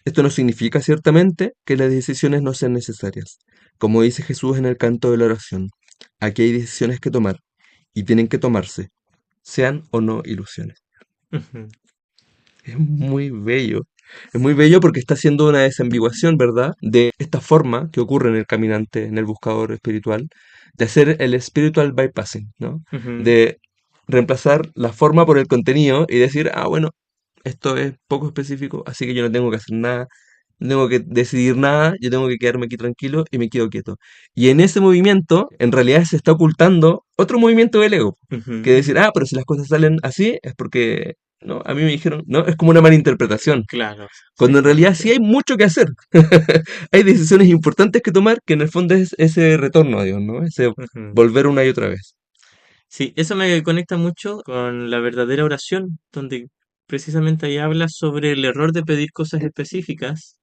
Esto no significa ciertamente que las decisiones no sean necesarias. Como dice Jesús en el canto de la oración, aquí hay decisiones que tomar y tienen que tomarse, sean o no ilusiones. Ujú. Es muy bello. Es muy bello porque está haciendo una desambiguación, ¿verdad? De esta forma que ocurre en el caminante, en el buscador espiritual, de hacer el spiritual bypassing, ¿no? Ujú, De reemplazar la forma por el contenido y decir, ah, bueno, esto es poco específico, así que yo no tengo que hacer nada, no tengo que decidir nada, yo tengo que quedarme aquí tranquilo y me quedo quieto. Y en ese movimiento, en realidad se está ocultando otro movimiento del ego, que ujú. decir, ah, pero si las cosas salen así es porque, no, a mí me dijeron, no, es como una mala interpretación, Claro, cuando en realidad sí exactamente. hay mucho que hacer. Hay decisiones importantes que tomar, que en el fondo es ese retorno a Dios, ¿no? Ese Ujú. volver una y otra vez. Sí, eso me conecta mucho con la verdadera oración, donde precisamente ahí habla sobre el error de pedir cosas específicas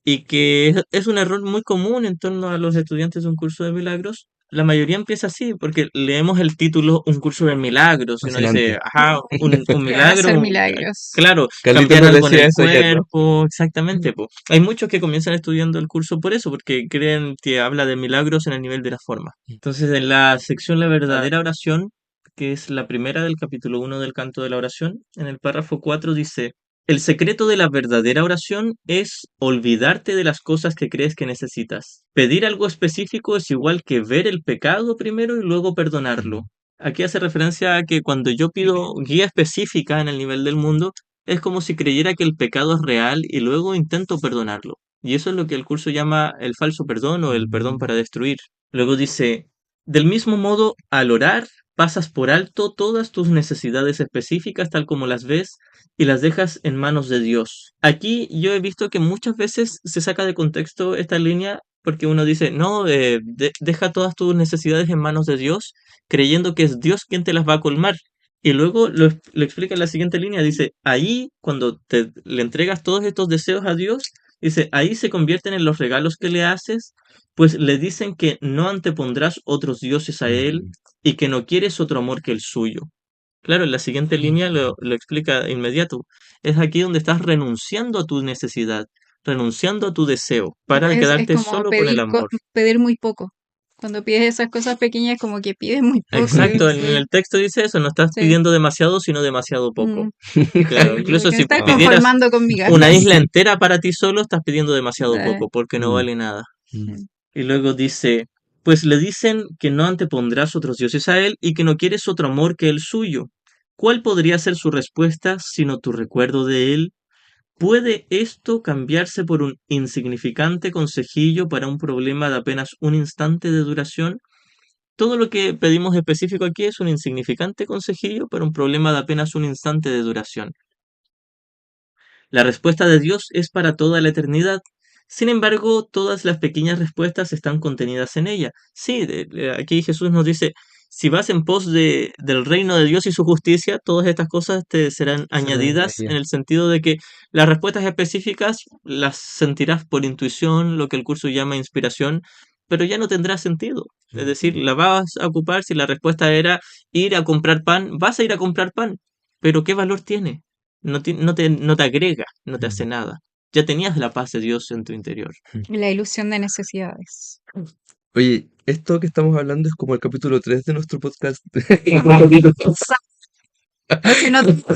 y que es un error muy común en torno a los estudiantes de un curso de milagros. La mayoría empieza así, porque leemos el título Un curso de milagros y uno dice, Fascinante. ajá, un milagro, Hacer milagros. claro, Carlitos cambiar nos algo en decía el eso ayer, ¿no? cuerpo, exactamente, po. Hay muchos que comienzan estudiando el curso por eso, porque creen que habla de milagros en el nivel de la forma. Entonces, en la sección La verdadera oración, que es la primera del capítulo 1 del canto de la oración, en el párrafo 4 dice, el secreto de la verdadera oración es olvidarte de las cosas que crees que necesitas. Pedir algo específico es igual que ver el pecado primero y luego perdonarlo. Mm. Aquí hace referencia a que cuando yo pido guía específica en el nivel del mundo, es como si creyera que el pecado es real y luego intento perdonarlo. Y eso es lo que el curso llama el falso perdón o el perdón Mm. para destruir. Luego dice, del mismo modo, al orar, pasas por alto todas tus necesidades específicas tal como las ves y las dejas en manos de Dios. Aquí yo he visto que muchas veces se saca de contexto esta línea porque uno dice, no, deja todas tus necesidades en manos de Dios, creyendo que es Dios quien te las va a colmar. Y luego lo explica en la siguiente línea, dice, ahí cuando le entregas todos estos deseos a Dios, dice, ahí se convierten en los regalos que le haces, pues le dicen que no antepondrás otros dioses a Él Mm. y que no quieres otro amor que el suyo. Claro, en la siguiente línea lo explica de inmediato. Es aquí donde estás renunciando a tu necesidad, renunciando a tu deseo, para Es quedarte como solo con el amor. pedir muy poco. Cuando pides esas cosas pequeñas, como que pides muy poco. Exacto, en Sí, el texto dice eso, no estás sí. pidiendo demasiado, sino demasiado poco. Claro, Sí, incluso porque me si estás pidieras conformando con migajas. una isla entera para ti solo, estás pidiendo demasiado Sí, poco, porque no Mm. vale nada. Mm. sí. Y luego dice, pues le dicen que no antepondrás otros dioses a él y que no quieres otro amor que el suyo. ¿Cuál podría ser su respuesta sino tu recuerdo de él? ¿Puede esto cambiarse por un insignificante consejillo para un problema de apenas un instante de duración? Todo lo que pedimos específico aquí es un insignificante consejillo para un problema de apenas un instante de duración. La respuesta de Dios es para toda la eternidad. Sin embargo, todas las pequeñas respuestas están contenidas en ella. Sí, aquí Jesús nos dice, si vas en pos del reino de Dios y su justicia, todas estas cosas te serán Será añadidas en ella. el sentido de que las respuestas específicas las sentirás por intuición, lo que el curso llama inspiración, pero ya no tendrá sentido. Es decir, la vas a ocupar si la respuesta era ir a comprar pan, vas a ir a comprar pan, pero ¿qué valor tiene? No te agrega, no te hace Mm. nada. Ya tenías la paz de Dios en tu interior. La ilusión de necesidades. Oye, esto que estamos hablando es como el capítulo 3 de nuestro podcast.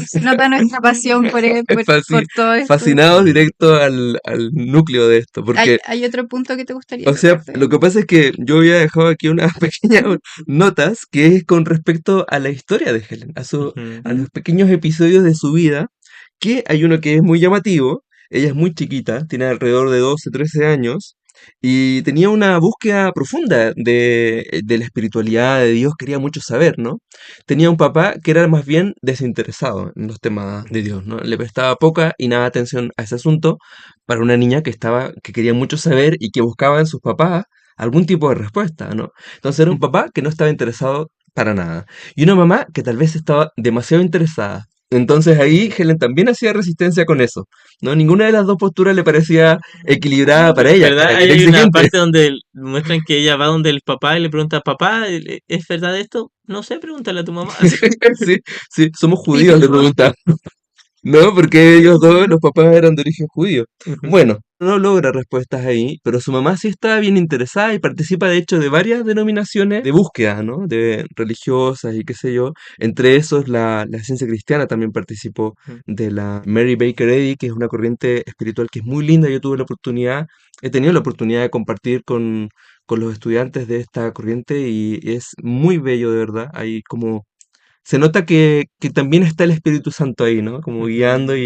Se nota nuestra pasión por Fasci- todo esto. Fascinados directo al núcleo de esto, porque, ¿Hay otro punto que te gustaría o sea, tocar? lo que pasa es que yo había dejado aquí unas pequeñas notas que es con respecto a la historia de Helen, Ujú. a los pequeños episodios de su vida, que hay uno que es muy llamativo. Ella es muy chiquita, tiene alrededor de 12, 13 años, y tenía una búsqueda profunda de la espiritualidad de Dios, quería mucho saber, ¿no? Tenía un papá que era más bien desinteresado en los temas de Dios, ¿no? Le prestaba poca y nada atención a ese asunto para una niña que quería mucho saber y que buscaba en sus papás algún tipo de respuesta, ¿no? Entonces era un papá que no estaba interesado para nada. Y una mamá que tal vez estaba demasiado interesada. Entonces ahí Helen también hacía resistencia con eso, ¿no? Ninguna de las dos posturas le parecía equilibrada para ella, ¿Verdad? era Ahí bien hay una exigente. parte donde muestran que ella va donde el papá y le pregunta, papá, ¿es verdad esto? No sé, pregúntale a tu mamá. Sí, sí, somos judíos, le Típico. preguntaba. No, porque ellos dos, los papás eran de origen judío. Ujú, Bueno, no logra respuestas ahí, pero su mamá sí está bien interesada y participa de hecho de varias denominaciones de búsqueda, ¿no? De religiosas y qué sé yo. Entre esos la ciencia cristiana también participó ujú, de la Mary Baker Eddy, que es una corriente espiritual que es muy linda. Yo tuve la oportunidad, he tenido la oportunidad de compartir con los estudiantes de esta corriente y es muy bello de verdad. Hay como se nota que también está el Espíritu Santo ahí, ¿no? Como guiando ujú,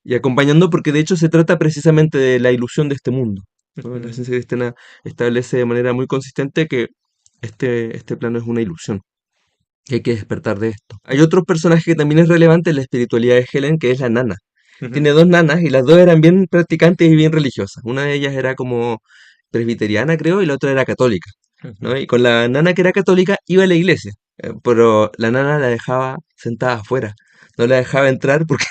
y acompañando, porque de hecho se trata precisamente de la ilusión de este mundo, ¿no? La ujú, ciencia cristiana establece de manera muy consistente que este plano es una ilusión, que hay que despertar de esto. Hay otro personaje que también es relevante en la espiritualidad de Helen, que es la nana. ujú, Tiene dos nanas y las dos eran bien practicantes y bien religiosas. Una de ellas era como presbiteriana, creo, y la otra era católica, ujú. ¿no? Y con la nana que era católica iba a la iglesia, pero la nana la dejaba sentada afuera, no la dejaba entrar porque,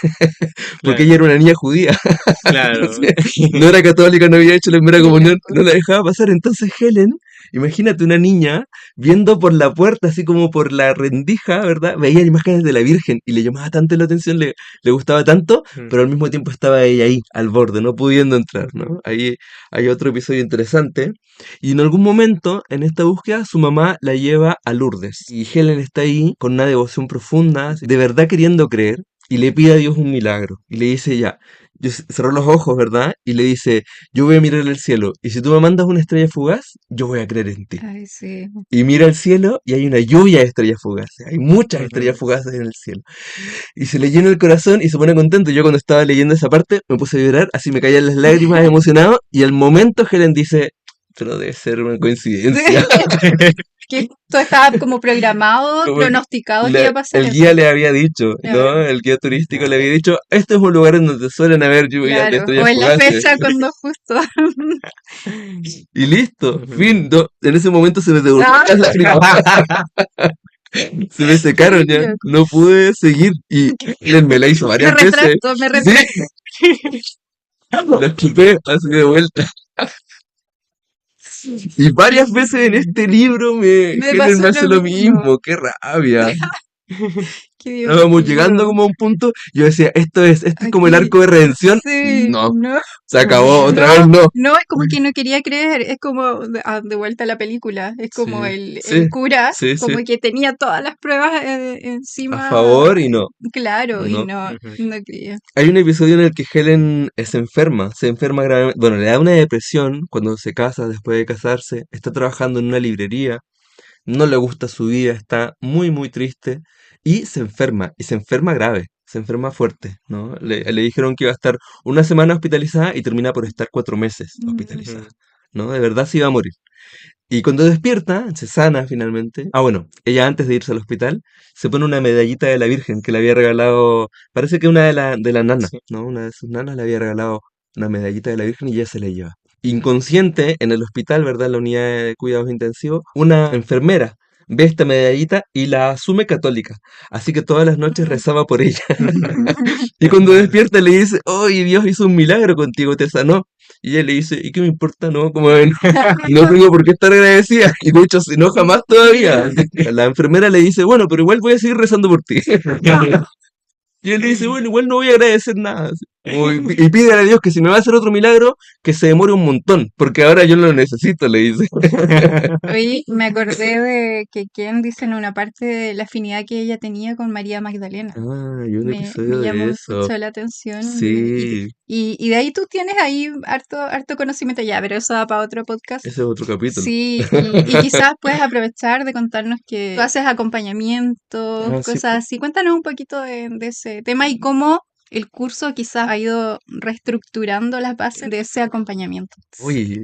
porque ella Claro, era una niña judía, claro. entonces no era católica, no había hecho la primera Qué comunión, loco. no la dejaba pasar. Entonces Helen, imagínate una niña viendo por la puerta, así como por la rendija, ¿verdad? Veía imágenes de la Virgen y le llamaba tanto la atención, le gustaba tanto, Ujú, pero al mismo tiempo estaba ella ahí, al borde, no pudiendo entrar, ¿no? ujú, Ahí hay otro episodio interesante. Y en algún momento, en esta búsqueda, su mamá la lleva a Lourdes. Y Helen está ahí con una devoción profunda, de verdad queriendo creer, y le pide a Dios un milagro. Y le dice ya, cerró los ojos, ¿verdad? Y le dice, yo voy a mirar el cielo, y si tú me mandas una estrella fugaz, yo voy a creer en ti. Ay, sí. Y mira el cielo y hay una lluvia de estrellas fugaces, hay muchas estrellas ujú. fugaces en el cielo. Y se le llena el corazón y se pone contento. Yo cuando estaba leyendo esa parte me puse a llorar, así me caían las lágrimas emocionado, y al momento Helen dice, pero debe ser una coincidencia. Que esto estaba como programado, Como que pronosticado que iba a pasar el eso. guía le había dicho, ¿no? Claro, El guía turístico le había dicho, este es un lugar en donde suelen haber lluvias de claro. O estrellas en la fugaces. fecha cuando justo. Y listo, Ujú. fin. En ese momento se me devolvieron Ah, las lágrimas. Se me secaron ya, Loco. no pude seguir. Y Helen me la hizo Me varias veces. retracto, me retracto. Sí, la chupé así de vuelta. Y varias veces en este libro Me Helen pasó me hace lo lo mismo. mismo, qué rabia. Qué Estábamos llegando divertido. como a un punto, yo decía, este es como el Aquí, arco de redención. sí, No, no, se acabó, otra vez no, no. no, es como que no quería creer, es como de vuelta a la película, es como Sí, el sí, cura, sí, como sí. que tenía todas las pruebas A encima, favor y no, claro, y no. no, Ujú. no quería. Hay un episodio en el que Helen se enferma gravemente, bueno, le da una depresión cuando se casa, después de casarse, está trabajando en una librería, no le gusta su vida, está muy, muy triste y se enferma grave, se enferma fuerte, ¿no? Le dijeron que iba a estar una semana hospitalizada y termina por estar 4 meses hospitalizada, Ujú. ¿no? De verdad se iba a morir. Y cuando despierta, se sana finalmente. Ah, bueno, ella antes de irse al hospital se pone una medallita de la Virgen que le había regalado, parece que una de la nana, Sí. ¿no? Una de sus nanas le había regalado una medallita de la Virgen y ella se la lleva. Inconsciente en el hospital, ¿verdad? En la unidad de cuidados intensivos, una enfermera ve esta medallita y la asume católica. Así que todas las noches rezaba por ella. Y cuando Ah, despierta le dice, oh, Dios hizo un milagro contigo, te sanó. Y ella le dice, ¿y qué me importa? No, como no tengo por qué estar agradecida. Y de hecho se enoja más todavía. La enfermera le dice, bueno, pero igual voy a seguir rezando por ti. Y él le dice, bueno, igual no voy a agradecer nada. Así. Y pide a Dios que si me va a hacer otro milagro, que se demore un montón, porque ahora yo lo necesito, le dice. Oye, me acordé de que Ken dice en una parte de la afinidad que ella tenía con María Magdalena. Ah, y un Me episodio de llamó eso. mucho la atención Sí, y de ahí tú tienes ahí harto conocimiento ya, pero eso da para otro podcast. ese es otro capítulo. Sí, y quizás puedes aprovechar de contarnos que tú haces acompañamientos, Ah, sí, cosas así. Cuéntanos un poquito de ese tema y cómo el curso quizás ha ido reestructurando las bases de ese acompañamiento. uy,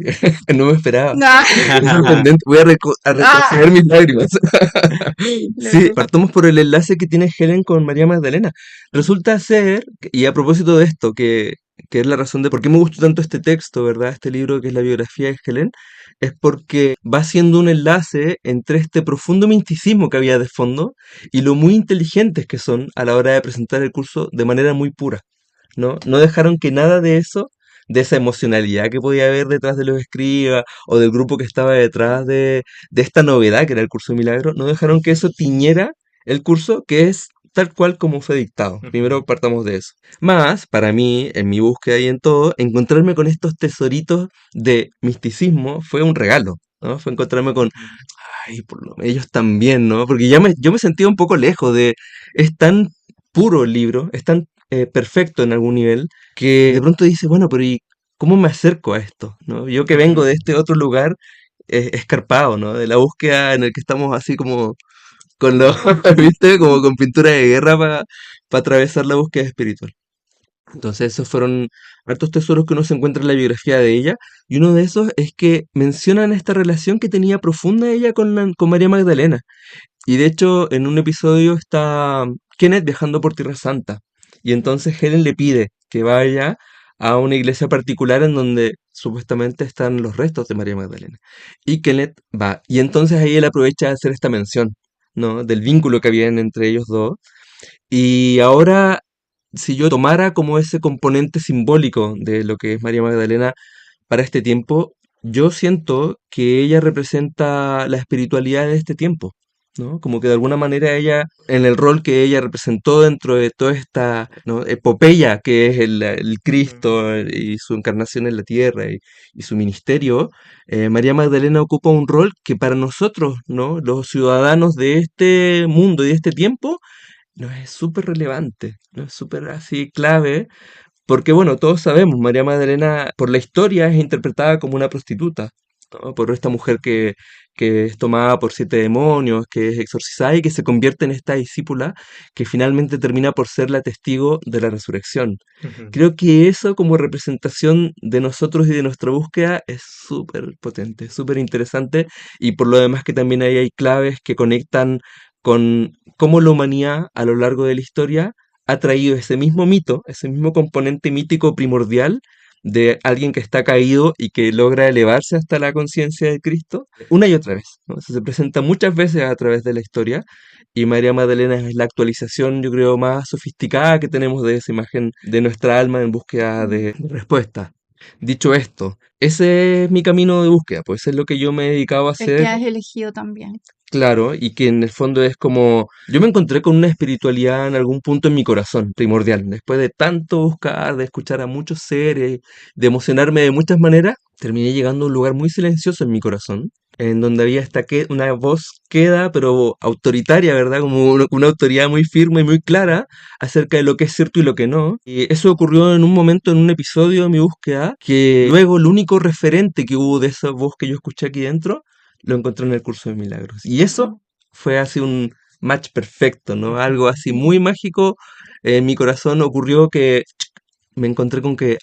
no me esperaba. Ah, Es sorprendente. Voy a ah, retroceder mis lágrimas. Sí, loco. partamos por el enlace que tiene Helen con María Magdalena. Resulta ser, y a propósito de esto, que es la razón de por qué me gustó tanto este texto, ¿verdad? Este libro que es la biografía de Helen, es porque va siendo un enlace entre este profundo misticismo que había de fondo y lo muy inteligentes que son a la hora de presentar el curso de manera muy pura, ¿no? No dejaron que nada de eso, de esa emocionalidad que podía haber detrás de los escribas o del grupo que estaba detrás de esta novedad que era el curso de milagro, no dejaron que eso tiñera el curso que es tal cual como fue dictado. Primero ujú. partamos de eso. Más, para mí, en mi búsqueda y en todo, encontrarme con estos tesoritos de misticismo fue un regalo, ¿no? Fue encontrarme con, Ujú. ay, ellos también, ¿no? Porque yo me sentía un poco lejos de, es tan puro el libro, es tan perfecto en algún nivel, que de pronto dice, bueno, pero ¿y cómo me acerco a esto? ¿No? Yo que vengo Ujú. de este otro lugar escarpado, ¿no? De la búsqueda en el que estamos así como con los, ¿viste? Como con pintura de guerra para atravesar la búsqueda espiritual. Entonces esos fueron hartos tesoros que uno se encuentra en la biografía de ella, y uno de esos es que mencionan esta relación que tenía profunda ella con María Magdalena. Y de hecho, en un episodio está Kenneth viajando por Tierra Santa. Y entonces Helen le pide que vaya a una iglesia particular en donde supuestamente están los restos de María Magdalena. Y Kenneth va. Y entonces ahí él aprovecha de hacer esta mención, ¿no? Del vínculo que había entre ellos dos. Y ahora, si yo tomara como ese componente simbólico de lo que es María Magdalena para este tiempo, yo siento que ella representa la espiritualidad de este tiempo, ¿no? Como que de alguna manera ella, en el rol que ella representó dentro de toda esta, ¿no? epopeya que es el Ujú. Cristo y su encarnación en la tierra y su ministerio, María Magdalena ocupa un rol que para nosotros, ¿no? Los ciudadanos de este mundo y de este tiempo, no es súper relevante, no es súper así clave porque bueno, todos sabemos, María Magdalena por la historia es interpretada como una prostituta, ¿no? Por esta mujer que es tomada por 7 demonios, que es exorcizada y que se convierte en esta discípula que finalmente termina por ser la testigo de la resurrección. Ujú. Creo que eso como representación de nosotros y de nuestra búsqueda es súper potente, súper interesante y por lo demás que también ahí hay claves que conectan con cómo la humanidad a lo largo de la historia ha traído ese mismo mito, ese mismo componente mítico primordial de alguien que está caído y que logra elevarse hasta la conciencia de Cristo una y otra vez, ¿no? Eso se presenta muchas veces a través de la historia y María Magdalena es la actualización, yo creo, más sofisticada que tenemos de esa imagen de nuestra alma en búsqueda de respuestas. Dicho esto, ese es mi camino de búsqueda, pues es lo que yo me he dedicado a El que hacer. has elegido también. Claro, y que en el fondo es como, yo me encontré con una espiritualidad en algún punto en mi corazón, primordial. Después de tanto buscar, de escuchar a muchos seres, de emocionarme de muchas maneras, terminé llegando a un lugar muy silencioso en mi corazón, en donde había una voz queda, pero autoritaria, ¿verdad? Como una autoridad muy firme y muy clara acerca de lo que es cierto y lo que no. Y eso ocurrió en un momento, en un episodio de mi búsqueda, que luego el único referente que hubo de esa voz que yo escuché aquí dentro lo encontré en el curso de milagros. Y eso fue así un match perfecto, ¿no? Algo así muy mágico. En mi corazón ocurrió que me encontré con que,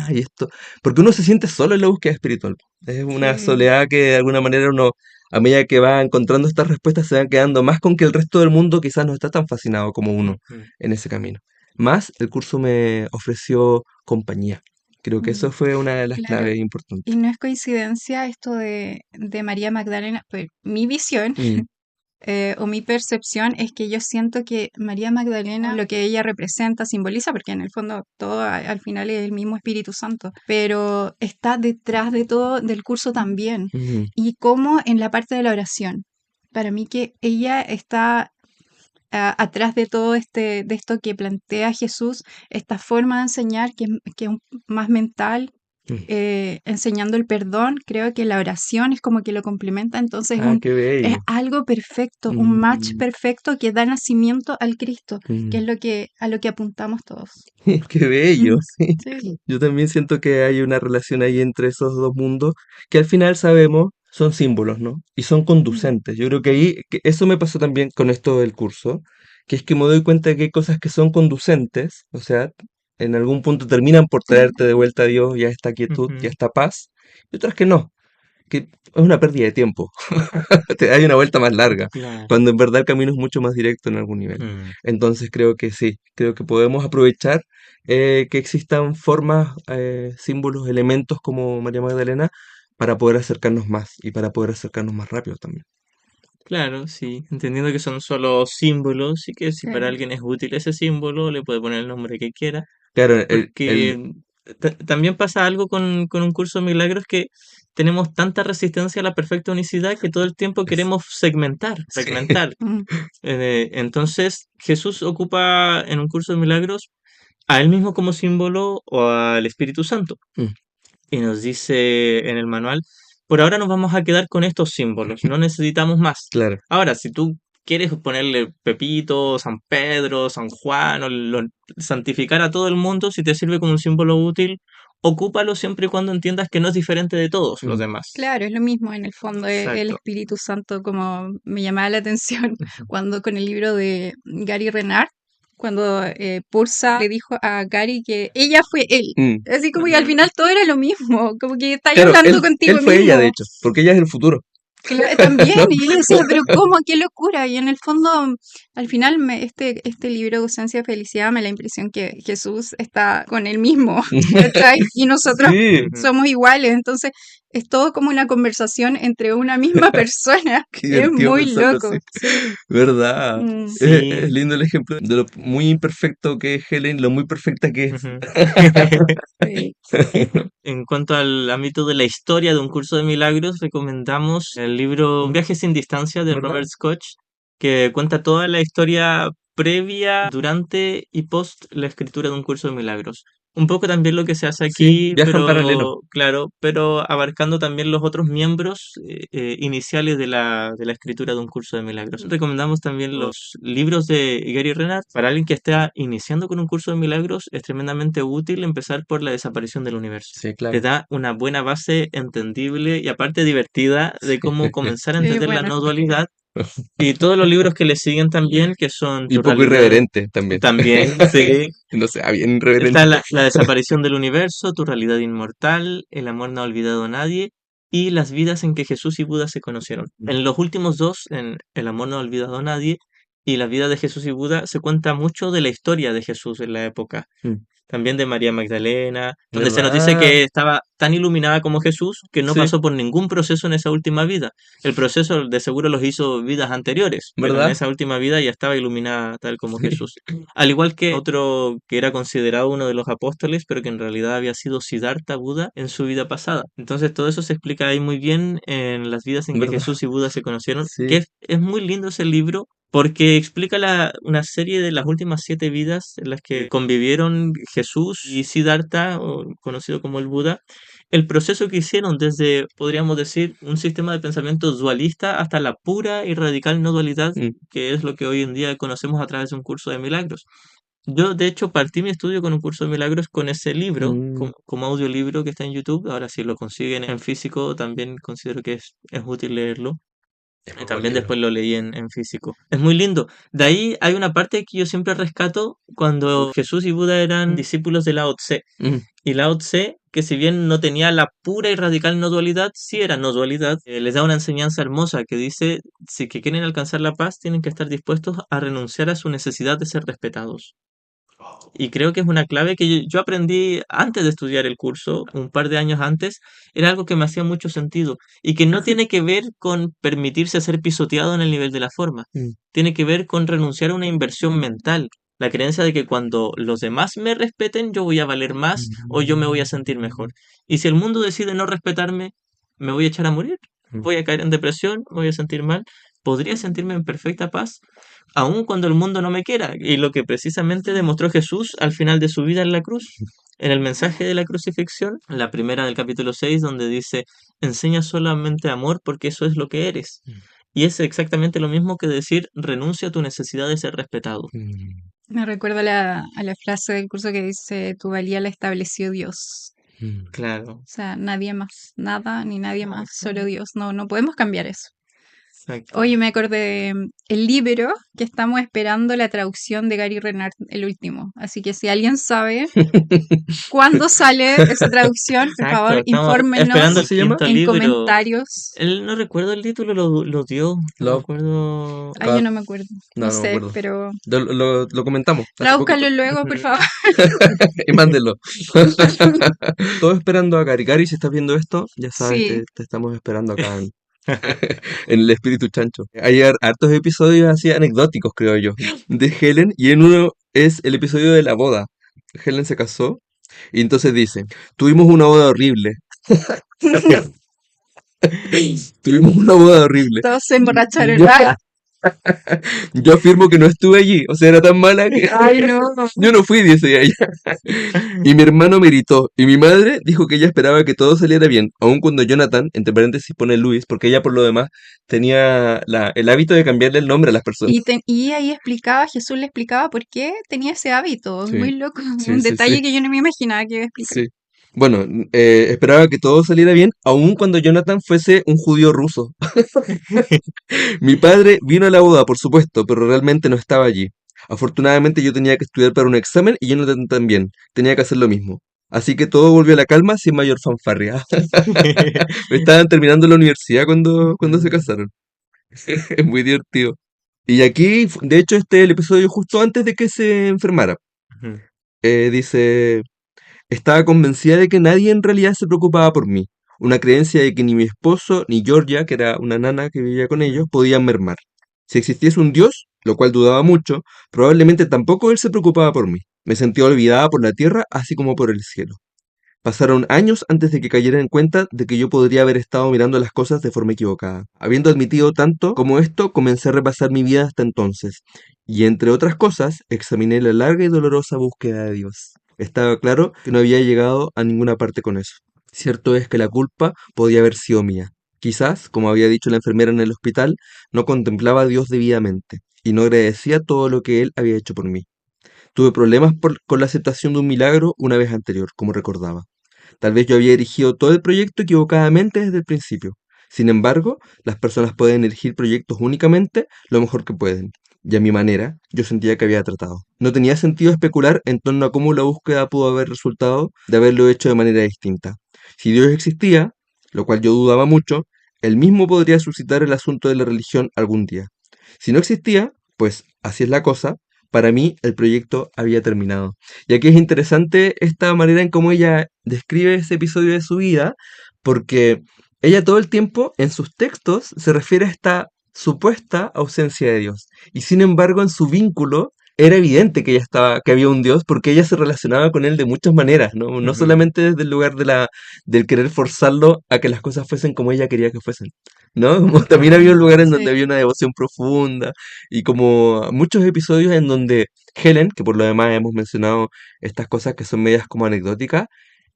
y esto, porque uno se siente solo en la búsqueda espiritual. Es una Sí. soledad que de alguna manera uno, a medida que va encontrando estas respuestas, se va quedando más con que el resto del mundo quizás no está tan fascinado como uno Ujú. en ese camino. Más, el curso me ofreció compañía. Creo que eso Mm, fue una de las claro. claves Y importantes. no es coincidencia esto de María Magdalena, pues mi visión Mm, o mi percepción es que yo siento que María Magdalena, lo que ella representa, simboliza, porque en el fondo todo al final es el mismo Espíritu Santo, pero está detrás de todo del curso también. mm. Y como en la parte de la oración. Para mí que ella está atrás de todo de esto que plantea Jesús, esta forma de enseñar que es más mental, Mm. enseñando el perdón, creo que la oración es como que lo complementa, entonces Qué es bello. algo perfecto, un match Mm, perfecto que da nacimiento al Cristo, que mm. es a lo que apuntamos todos. Qué bello, sí. Sí. Yo también siento que hay una relación ahí entre esos dos mundos que al final sabemos son símbolos, ¿no? Y son Mm, conducentes. Yo creo que ahí, que eso me pasó también con esto del curso, que es que me doy cuenta de que hay cosas que son conducentes, o sea, en algún punto terminan por sí. traerte de vuelta a Dios y a esta quietud y a Ujú. esta paz, y otras que no, que es una pérdida de tiempo. Te hay una vuelta más larga, Claro. cuando en verdad el camino es mucho más directo en algún nivel. Mm. Entonces creo que sí, creo que podemos aprovechar que existan formas, símbolos, elementos como María Magdalena para poder acercarnos más y para poder acercarnos más rápido también. Claro, sí, entendiendo que son solo símbolos y que si para Sí. alguien es útil ese símbolo, le puede poner el nombre que quiera, Claro, porque también pasa algo con un curso de milagros que tenemos tanta resistencia a la perfecta unicidad que todo el tiempo es- queremos segmentar, sí. fragmentar. Mm, Entonces, Jesús ocupa en un curso de milagros a él mismo como símbolo o al Espíritu Santo. Mm, Y nos dice en el manual, por ahora nos vamos a quedar con estos símbolos, no necesitamos más. claro. Ahora, si tú quieres ponerle Pepito, San Pedro, San Juan, santificar a todo el mundo, si te sirve como un símbolo útil, ocúpalo siempre y cuando entiendas que no es diferente de todos los Mm, demás. claro, es lo mismo en el fondo, el Exacto. Espíritu Santo, como me llamaba la atención cuando con el libro de Gary Renard, cuando Pursa le dijo a Gary que ella fue él. mm. Así como que al Ujú. final todo era lo mismo, como que estáis Claro, hablando él contigo fue ella, de mismo. hecho, porque ella es el futuro, También, ¿no? y yo decía, pero ¿cómo? ¡Qué locura! Y en el fondo, al final, este libro, Ausencia de Felicidad, me da la impresión que Jesús está con él mismo, ¿cachai? Y nosotros Sí, Ujú. somos iguales, entonces es todo como una conversación entre una misma persona. qué Es divertido muy pensarlo así. loco, sí. ¿Verdad? Mm, Es Sí. lindo el ejemplo de lo muy imperfecto que es Helen, lo muy perfecta que es. Ujú. sí. En cuanto al ámbito de la historia de un curso de milagros, recomendamos el libro Un viaje sin distancia de ¿Verdad? Robert Scott, que cuenta toda la historia previa, durante y post la escritura de un curso de milagros. Un poco también lo que se hace Sí, aquí, viaja en paralelo. pero claro, pero abarcando también los otros miembros iniciales de la escritura de un curso de milagros. Recomendamos también los libros de Gary Renard. Para alguien que esté iniciando con un curso de milagros, es tremendamente útil empezar por la desaparición del universo. Sí, Te claro. da una buena base entendible y aparte divertida de cómo comenzar a Sí, entender la bueno. no dualidad y todos los libros que le siguen también, que son Y Tu poco realidad, irreverente también. también, sí. No sé, bien Está irreverente. la desaparición del universo, Tu realidad inmortal, El amor no ha olvidado a nadie y Las vidas en que Jesús y Buda se conocieron. En los últimos dos, en El amor no ha olvidado a nadie, y la vida de Jesús y Buda se cuenta mucho de la historia de Jesús en la época. Mm. También de María Magdalena, donde se nos dice ¿Verdad? que estaba tan iluminada como Jesús que no Sí, pasó por ningún proceso en esa última vida. El proceso de seguro los hizo vidas anteriores, pero en ¿verdad? esa última vida ya estaba iluminada tal como Sí. Jesús. Al igual que otro que era considerado uno de los apóstoles, pero que en realidad había sido Siddhartha Buda en su vida pasada. Entonces todo eso se explica ahí muy bien en las vidas en que ¿Verdad? Jesús y Buda se conocieron, que Sí. es muy lindo ese libro porque explica una serie de las últimas 7 vidas en las que convivieron Jesús y Siddhartha, o conocido como el Buda, el proceso que hicieron desde, podríamos decir, un sistema de pensamiento dualista hasta la pura y radical no dualidad, Mm, que es lo que hoy en día conocemos a través de un curso de milagros. Yo, de hecho, partí mi estudio con un curso de milagros con ese libro, mm. como audiolibro que está en YouTube. Ahora, si lo consiguen en físico, también considero que es útil leerlo. Es Y muy buen también libro. después lo leí en físico. Es muy lindo. De ahí hay una parte que yo siempre rescato cuando Jesús y Buda eran discípulos de Lao Tse. Mm, Y Lao Tse, que si bien no tenía la pura y radical no dualidad, sí era no dualidad, les da una enseñanza hermosa que dice, si que quieren alcanzar la paz, tienen que estar dispuestos a renunciar a su necesidad de ser respetados. Y creo que es una clave que yo aprendí antes de estudiar el curso, un par de años antes, era algo que me hacía mucho sentido y que no tiene que ver con permitirse ser pisoteado en el nivel de la forma, mm, tiene que ver con renunciar a una inversión mental, la creencia de que cuando los demás me respeten yo voy a valer más o yo me voy a sentir mejor. Y si el mundo decide no respetarme, me voy a echar a morir, mm, voy a caer en depresión, me voy a sentir mal, podría sentirme en perfecta paz aun cuando el mundo no me quiera. Y lo que precisamente demostró Jesús al final de su vida en la cruz, en el mensaje de la crucifixión, en la primera del capítulo 6 donde dice, enseña solamente amor porque eso es lo que eres. Y es exactamente lo mismo que decir, renuncia a tu necesidad de ser respetado. mm, Me recuerda a la frase del curso que dice, tu valía la estableció Dios. mm. Claro, O sea, nadie más, nada ni nadie más, solo Dios. No, no podemos cambiar eso. exacto. Oye, me acordé el libro que estamos esperando la traducción de Gary Renard, el último. Así que si alguien sabe cuándo sale esa traducción, por Exacto, favor, estamos esperando ¿Cómo infórmenos el se llama? quinto en libro. comentarios. Él no recuerdo el título, lo dio, no me Love acuerdo. Ay, yo God. no me acuerdo. No No, no me sé, acuerdo. pero Lo comentamos hace tradúzcalo poquito. luego, por Ujú. favor. Y mándenlo. Todos esperando a Gary. Gary, si estás viendo esto, ya sabes, Sí, te estamos esperando acá en el espíritu chancho. Hay hartos episodios así anecdóticos, creo yo, de Helen, y en uno es el episodio de la boda. Helen se casó y entonces dice, tuvimos una boda horrible. Tuvimos una boda horrible. todos se emborracharon. Yo, Ah, yo afirmo que no estuve allí, o sea, era tan mala que ay, no. yo no fui, dice ella. Y mi hermano me gritó, y mi madre dijo que ella esperaba que todo saliera bien, aun cuando Jonathan, entre paréntesis pone Luis, porque ella por lo demás tenía el hábito de cambiarle el nombre a las personas. Y ahí explicaba, Jesús le explicaba por qué tenía ese hábito. Sí, Muy loco. sí, Un sí, detalle sí, que yo no me imaginaba que iba a explicar. sí. Bueno, esperaba que todo saliera bien, aun cuando Jonathan fuese un judío ruso. Mi padre vino a la boda, por supuesto, pero realmente no estaba allí. Afortunadamente yo tenía que estudiar para un examen y Jonathan también. Tenía que hacer lo mismo. Así que todo volvió a la calma sin mayor fanfarria. Estaban terminando la universidad cuando se casaron. Es muy divertido. Y aquí, de hecho, este es el episodio justo antes de que se enfermara. Ujú. Dice, estaba convencida de que nadie en realidad se preocupaba por mí. Una creencia de que ni mi esposo ni Georgia, que era una nana que vivía con ellos, podían mermar. Si existiese un Dios, lo cual dudaba mucho, probablemente tampoco él se preocupaba por mí. Me sentía olvidada por la tierra, así como por el cielo. Pasaron años antes de que cayera en cuenta de que yo podría haber estado mirando las cosas de forma equivocada. Habiendo admitido tanto como esto, comencé a repasar mi vida hasta entonces, y entre otras cosas, examiné la larga y dolorosa búsqueda de Dios. Estaba claro que no había llegado a ninguna parte con eso. Cierto es que la culpa podía haber sido mía. Quizás, como había dicho la enfermera en el hospital, no contemplaba a Dios debidamente, y no agradecía todo lo que Él había hecho por mí. Tuve problemas con la aceptación de un milagro una vez anterior, como recordaba. Tal vez yo había dirigido todo el proyecto equivocadamente desde el principio. Sin embargo, las personas pueden dirigir proyectos únicamente lo mejor que pueden. Y a mi manera, yo sentía que había tratado. No tenía sentido especular en torno a cómo la búsqueda pudo haber resultado de haberlo hecho de manera distinta. Si Dios existía, lo cual yo dudaba mucho, él mismo podría suscitar el asunto de la religión algún día. Si no existía, pues así es la cosa, para mí el proyecto había terminado. Y aquí es interesante esta manera en cómo ella describe ese episodio de su vida, porque ella todo el tiempo en sus textos se refiere a esta supuesta ausencia de Dios. Y sin embargo, en su vínculo era evidente que ella estaba, que había un Dios, porque ella se relacionaba con él de muchas maneras, ¿no? No Ujú. solamente desde el lugar del querer forzarlo a que las cosas fuesen como ella quería que fuesen, ¿no? Como también había un lugar en donde Sí, había una devoción profunda, y como muchos episodios en donde Helen, que por lo demás hemos mencionado estas cosas que son medias como anecdóticas,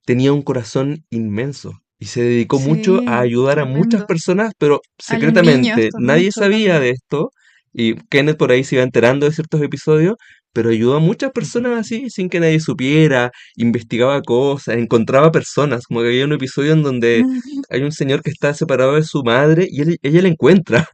tenía un corazón inmenso y se dedicó mucho a sí, ayudar a muchas tremendo. personas, pero A los niños secretamente nadie mucho sabía también. de esto y Kenneth por ahí se iba enterando de ciertos episodios, pero ayudó a muchas personas así sin que nadie supiera, investigaba cosas, encontraba personas, como que había un episodio en donde hay un señor que está separado de su madre y ella le encuentra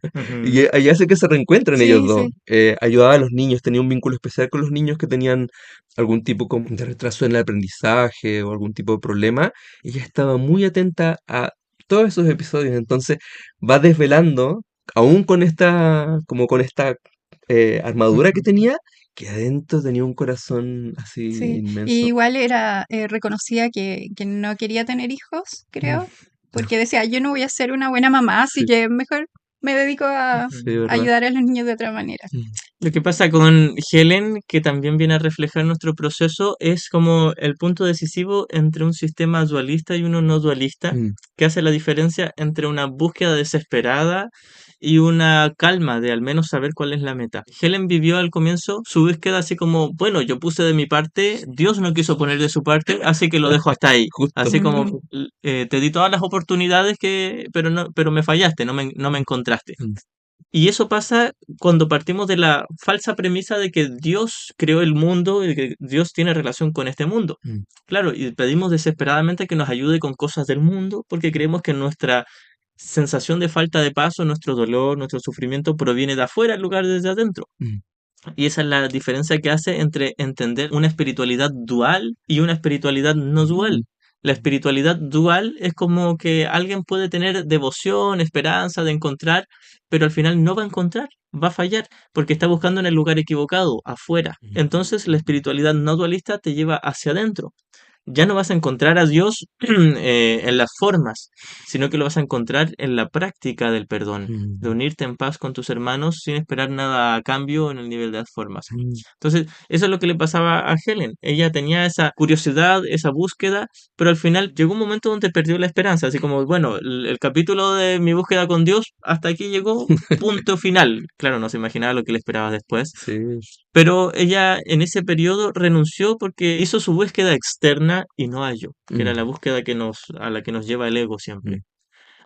y Ujú. ahí hace que se reencuentren ellos Sí, dos. sí. Ayudaba a los niños, tenía un vínculo especial con los niños que tenían algún tipo como de retraso en el aprendizaje o algún tipo de problema. Ella estaba muy atenta a todos esos episodios, entonces va desvelando, aún con como con esta armadura que Ujú. tenía, que adentro tenía un corazón así Sí, y inmenso. igual era, reconocía que no quería tener hijos, Mm, creo, porque decía, yo no voy a ser una buena mamá, así sí, que mejor me dedico a sí, Ujú. verdad. ayudar a los niños de otra manera. Mm, Lo que pasa con Helen, que también viene a reflejar nuestro proceso, es como el punto decisivo entre un sistema dualista y uno no dualista, mm, que hace la diferencia entre una búsqueda desesperada y una calma de al menos saber cuál es la meta. Helen vivió al comienzo su búsqueda así como, bueno, yo puse de mi parte, Dios no quiso poner de su parte, así que lo dejo hasta ahí. justo. Así como Ujú. te di todas las oportunidades pero no, pero me fallaste, no me encontraste. Mm, Y eso pasa cuando partimos de la falsa premisa de que Dios creó el mundo y que Dios tiene relación con este mundo. mm, Claro, y pedimos desesperadamente que nos ayude con cosas del mundo porque creemos que nuestra sensación de falta de paso, nuestro dolor, nuestro sufrimiento proviene de afuera en lugar de desde adentro. mm, Y esa es la diferencia que hace entre entender una espiritualidad dual y una espiritualidad no dual. mm, La espiritualidad dual es como que alguien puede tener devoción, esperanza de encontrar, pero al final no va a encontrar, va a fallar, porque está buscando en el lugar equivocado, afuera. mm, Entonces la espiritualidad no dualista te lleva hacia adentro. Ya no vas a encontrar a Dios en las formas, sino que lo vas a encontrar en la práctica del perdón, de mm, unirte en paz con tus hermanos sin esperar nada a cambio en el nivel de las formas. mm, Entonces, eso es lo que le pasaba a Helen. Ella tenía esa curiosidad, esa búsqueda, pero al final llegó un momento donde perdió la esperanza, así como, bueno, el capítulo de mi búsqueda con Dios hasta aquí llegó, punto final. Claro, no se imaginaba lo que le esperaba después, sí. pero ella en ese periodo renunció porque hizo su búsqueda externa y no halló, que era la Mm, búsqueda a la que nos lleva el ego siempre. mm,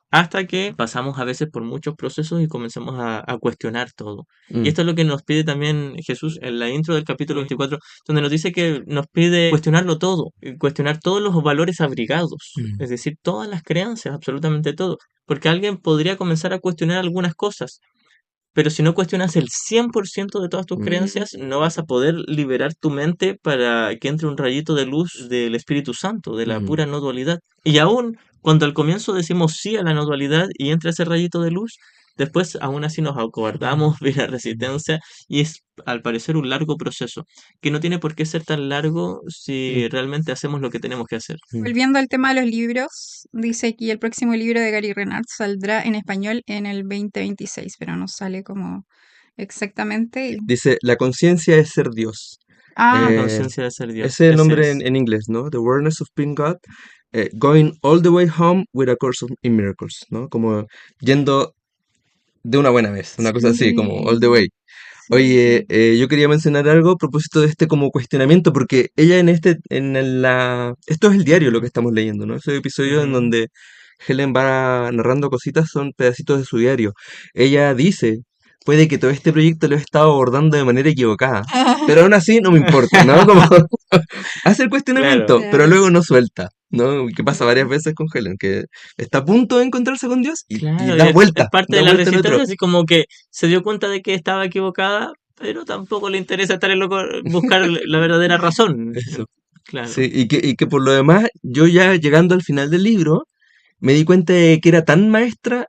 Hasta que pasamos a veces por muchos procesos y comenzamos a cuestionar todo. Y mm, esto es lo que nos pide también Jesús en la intro del capítulo 24, donde nos dice que nos pide cuestionarlo todo, cuestionar todos los valores abrigados, mm, es decir, todas las creencias, absolutamente todo. Porque alguien podría comenzar a cuestionar algunas cosas, pero si no cuestionas el 100% de todas tus mm, creencias, no vas a poder liberar tu mente para que entre un rayito de luz del Espíritu Santo, de la mm, pura no dualidad. Y aún cuando al comienzo decimos sí a la no dualidad y entra ese rayito de luz, después aún así nos acobardamos, viene la resistencia y es al parecer un largo proceso, que no tiene por qué ser tan largo si mm, realmente hacemos lo que tenemos que hacer. mm. Volviendo al tema de los libros, dice aquí el próximo libro de Gary Renard saldrá en español en el 2026, pero no sale como exactamente. Dice, la conciencia es ser Dios. Ah, La Eh, conciencia de ser Dios, Ese es el ese nombre es. en inglés, ¿no? The Awareness of Being God. Going all the way home with a course in miracles, ¿no? Como yendo de una buena vez, una cosa así, como all the sí, way. sí, Oye, sí. yo quería mencionar algo a propósito de este como cuestionamiento, porque ella esto es el diario lo que estamos leyendo, ¿no? Ese episodio en Ujú. donde Helen va narrando cositas son pedacitos de su diario. Ella dice, puede que todo este proyecto lo he estado abordando de manera equivocada, pero aún así no me importa, ¿no? Como hace el Claro. cuestionamiento, pero Claro. luego no suelta, ¿no? Que pasa varias veces con Helen, que está a punto de encontrarse con Dios y Claro, y es parte da de la vuelta en otro. resistencia, así como que se dio cuenta de que estaba equivocada, pero tampoco le interesa estar buscar la verdadera razón. Eso. Claro. Sí, y que por lo demás, yo ya llegando al final del libro, me di cuenta de que era tan maestra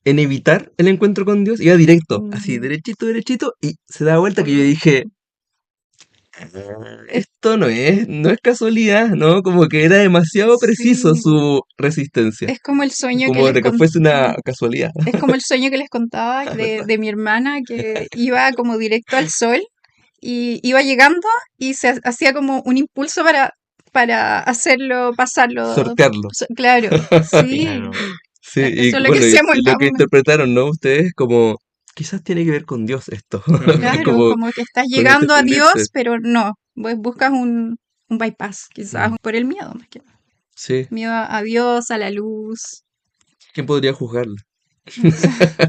en evitar el encuentro con Dios, iba directo, así, derechito, derechito, y se da vuelta que yo dije, esto no es casualidad, ¿no? Como que era demasiado preciso Sí. su resistencia, Es como el sueño que como les de que fuese una casualidad. es como el sueño que les contaba de mi hermana que iba como directo al sol y iba llegando y se hacía como un impulso para hacerlo, pasarlo. Sortearlo. Claro, sí, Claro. Sí, eso es y lo que bueno, hacemos y la lo que una. interpretaron, ¿no? Ustedes como, quizás tiene que ver con Dios esto, Claro, como como que estás con este llegando a fundirse. Dios, pero no, buscas un bypass, quizás Mm, por el miedo, más que nada. sí, Miedo a Dios, a la luz. ¿quién podría juzgarlo?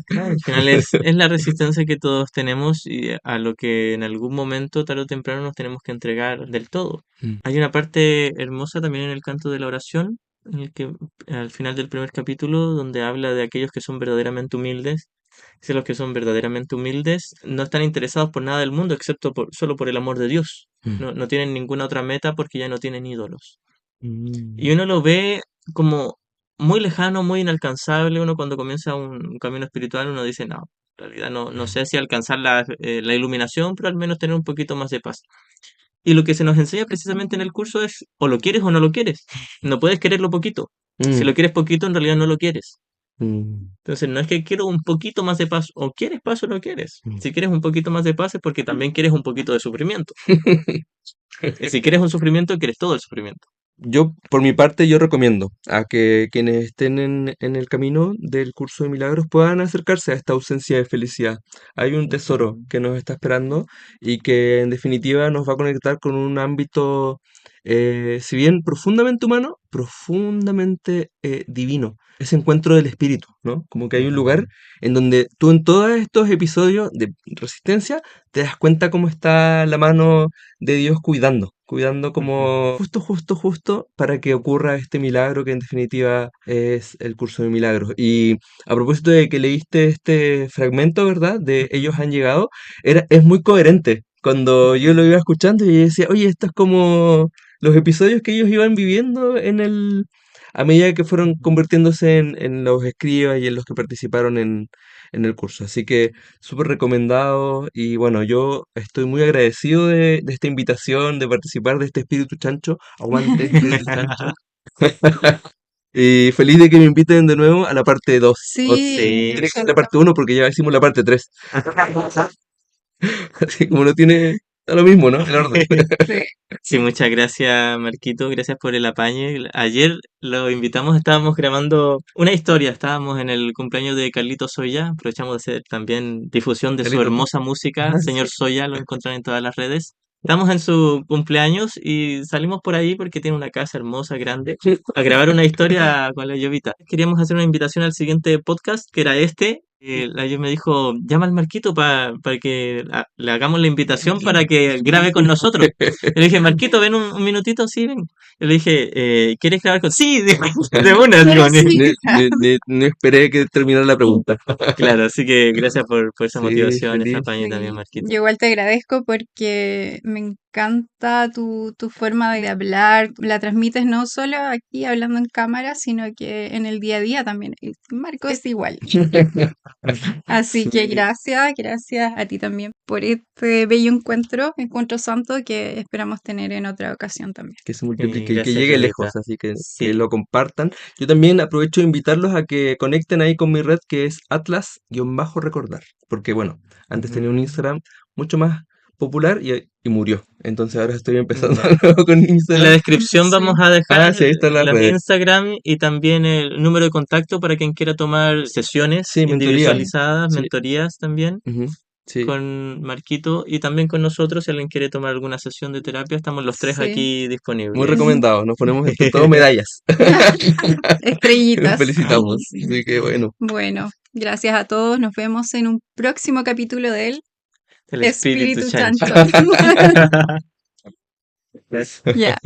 Claro, al final es la resistencia que todos tenemos y a lo que en algún momento, tarde o temprano, nos tenemos que entregar del todo. Mm, Hay una parte hermosa también en el canto de la oración, en el que al final del primer capítulo, donde habla de aquellos que son verdaderamente humildes. Dice los que son verdaderamente humildes no están interesados por nada del mundo excepto solo por el amor de Dios. mm, No tienen ninguna otra meta porque ya no tienen ídolos. mm, Y uno lo ve como muy lejano, muy inalcanzable. Uno cuando comienza un camino espiritual, uno dice, no, en realidad no sé si alcanzar la iluminación, pero al menos tener un poquito más de paz. Y lo que se nos enseña precisamente en el curso es, o lo quieres o no lo quieres. No puedes quererlo poquito. Si mm, lo quieres poquito, en realidad no lo quieres. mm, Entonces, no es que quiero un poquito más de paz, o quieres paz o no quieres. mm. Si quieres un poquito más de paz es porque también quieres un poquito de sufrimiento. Y si quieres un sufrimiento, quieres todo el sufrimiento. Yo, por mi parte, yo recomiendo a que quienes estén en el camino del curso de milagros puedan acercarse a esta ausencia de felicidad. Hay un tesoro que nos está esperando y que en definitiva nos va a conectar con un ámbito, si bien profundamente humano, profundamente divino. Ese encuentro del espíritu, ¿no? Como que hay un lugar en donde tú en todos estos episodios de resistencia te das cuenta cómo está la mano de Dios cuidando como justo, justo, justo para que ocurra este milagro que en definitiva es el curso de milagros. Y a propósito de que leíste este fragmento, ¿verdad? De ellos han llegado, es muy coherente. Cuando yo lo iba escuchando y decía, oye, esto es como los episodios que ellos iban viviendo a medida que fueron convirtiéndose en los escribas y en los que participaron en el curso. Así que súper recomendado y bueno, yo estoy muy agradecido de esta invitación, de participar de este espíritu chancho. Aguante, espíritu chancho. Y feliz de que me inviten de nuevo a la parte 2. O Sí, Sí, tiene que ser la parte 1 porque ya hicimos la parte 3. Así como no tiene... Da lo mismo, ¿no? El orden. sí. sí, muchas gracias, Marquito. Gracias por el apañe. Ayer lo invitamos, estábamos grabando una historia. Estábamos en el cumpleaños de Carlito Soya. Aprovechamos de hacer también difusión de su Carlito. hermosa música. Ajá. Señor Soya, lo encuentran en todas las redes. Estamos en su cumpleaños y salimos por ahí porque tiene una casa hermosa, grande, a grabar una historia con la Llovita. Queríamos hacer una invitación al siguiente podcast, que era este. La Llov me dijo, llama al Marquito para que le hagamos la invitación para que grabe con nosotros. Y le dije, Marquito, ven un minutito, sí, ven. Yo le dije, ¿quieres grabar con...? Sí, de una, digo, Sí, No esperé que terminara la pregunta. Claro, así que gracias por esa Sí, motivación, ese feliz. apaño también, sí. Marquito. Yo igual te agradezco porque me encanta tu forma de hablar. La transmites no solo aquí hablando en cámara, sino que en el día a día también. Y Marco es igual. Así que Sí, gracias a ti también por este bello encuentro santo que esperamos tener en otra ocasión también. que se Sí, multiplique y que gracias, llegue Llovita. lejos, así que Sí. lo compartan. Yo también aprovecho de invitarlos a que conecten ahí con mi red que es Atlas-recordar, porque bueno, antes tenía un Mm, Instagram mucho más popular y murió, entonces ahora estoy empezando ya. de nuevo con En la Instagram. descripción Sí. vamos a Ah, dejar sí, ahí están las las redes. Instagram y también el número de contacto para quien quiera tomar sesiones Sí, mentoría. Sí. individualizadas, Sí, mentorías también ujú, sí, con Marquito y también con nosotros. Si alguien quiere tomar alguna sesión de terapia, estamos los tres Sí. aquí muy disponibles. recomendado. Nos ponemos entre todos medallas. Nos Estrellitas. felicitamos. Así que bueno, Bueno, gracias a todos. Nos vemos en un próximo capítulo del El espíritu Espíritu chancho. Chancho. Ya.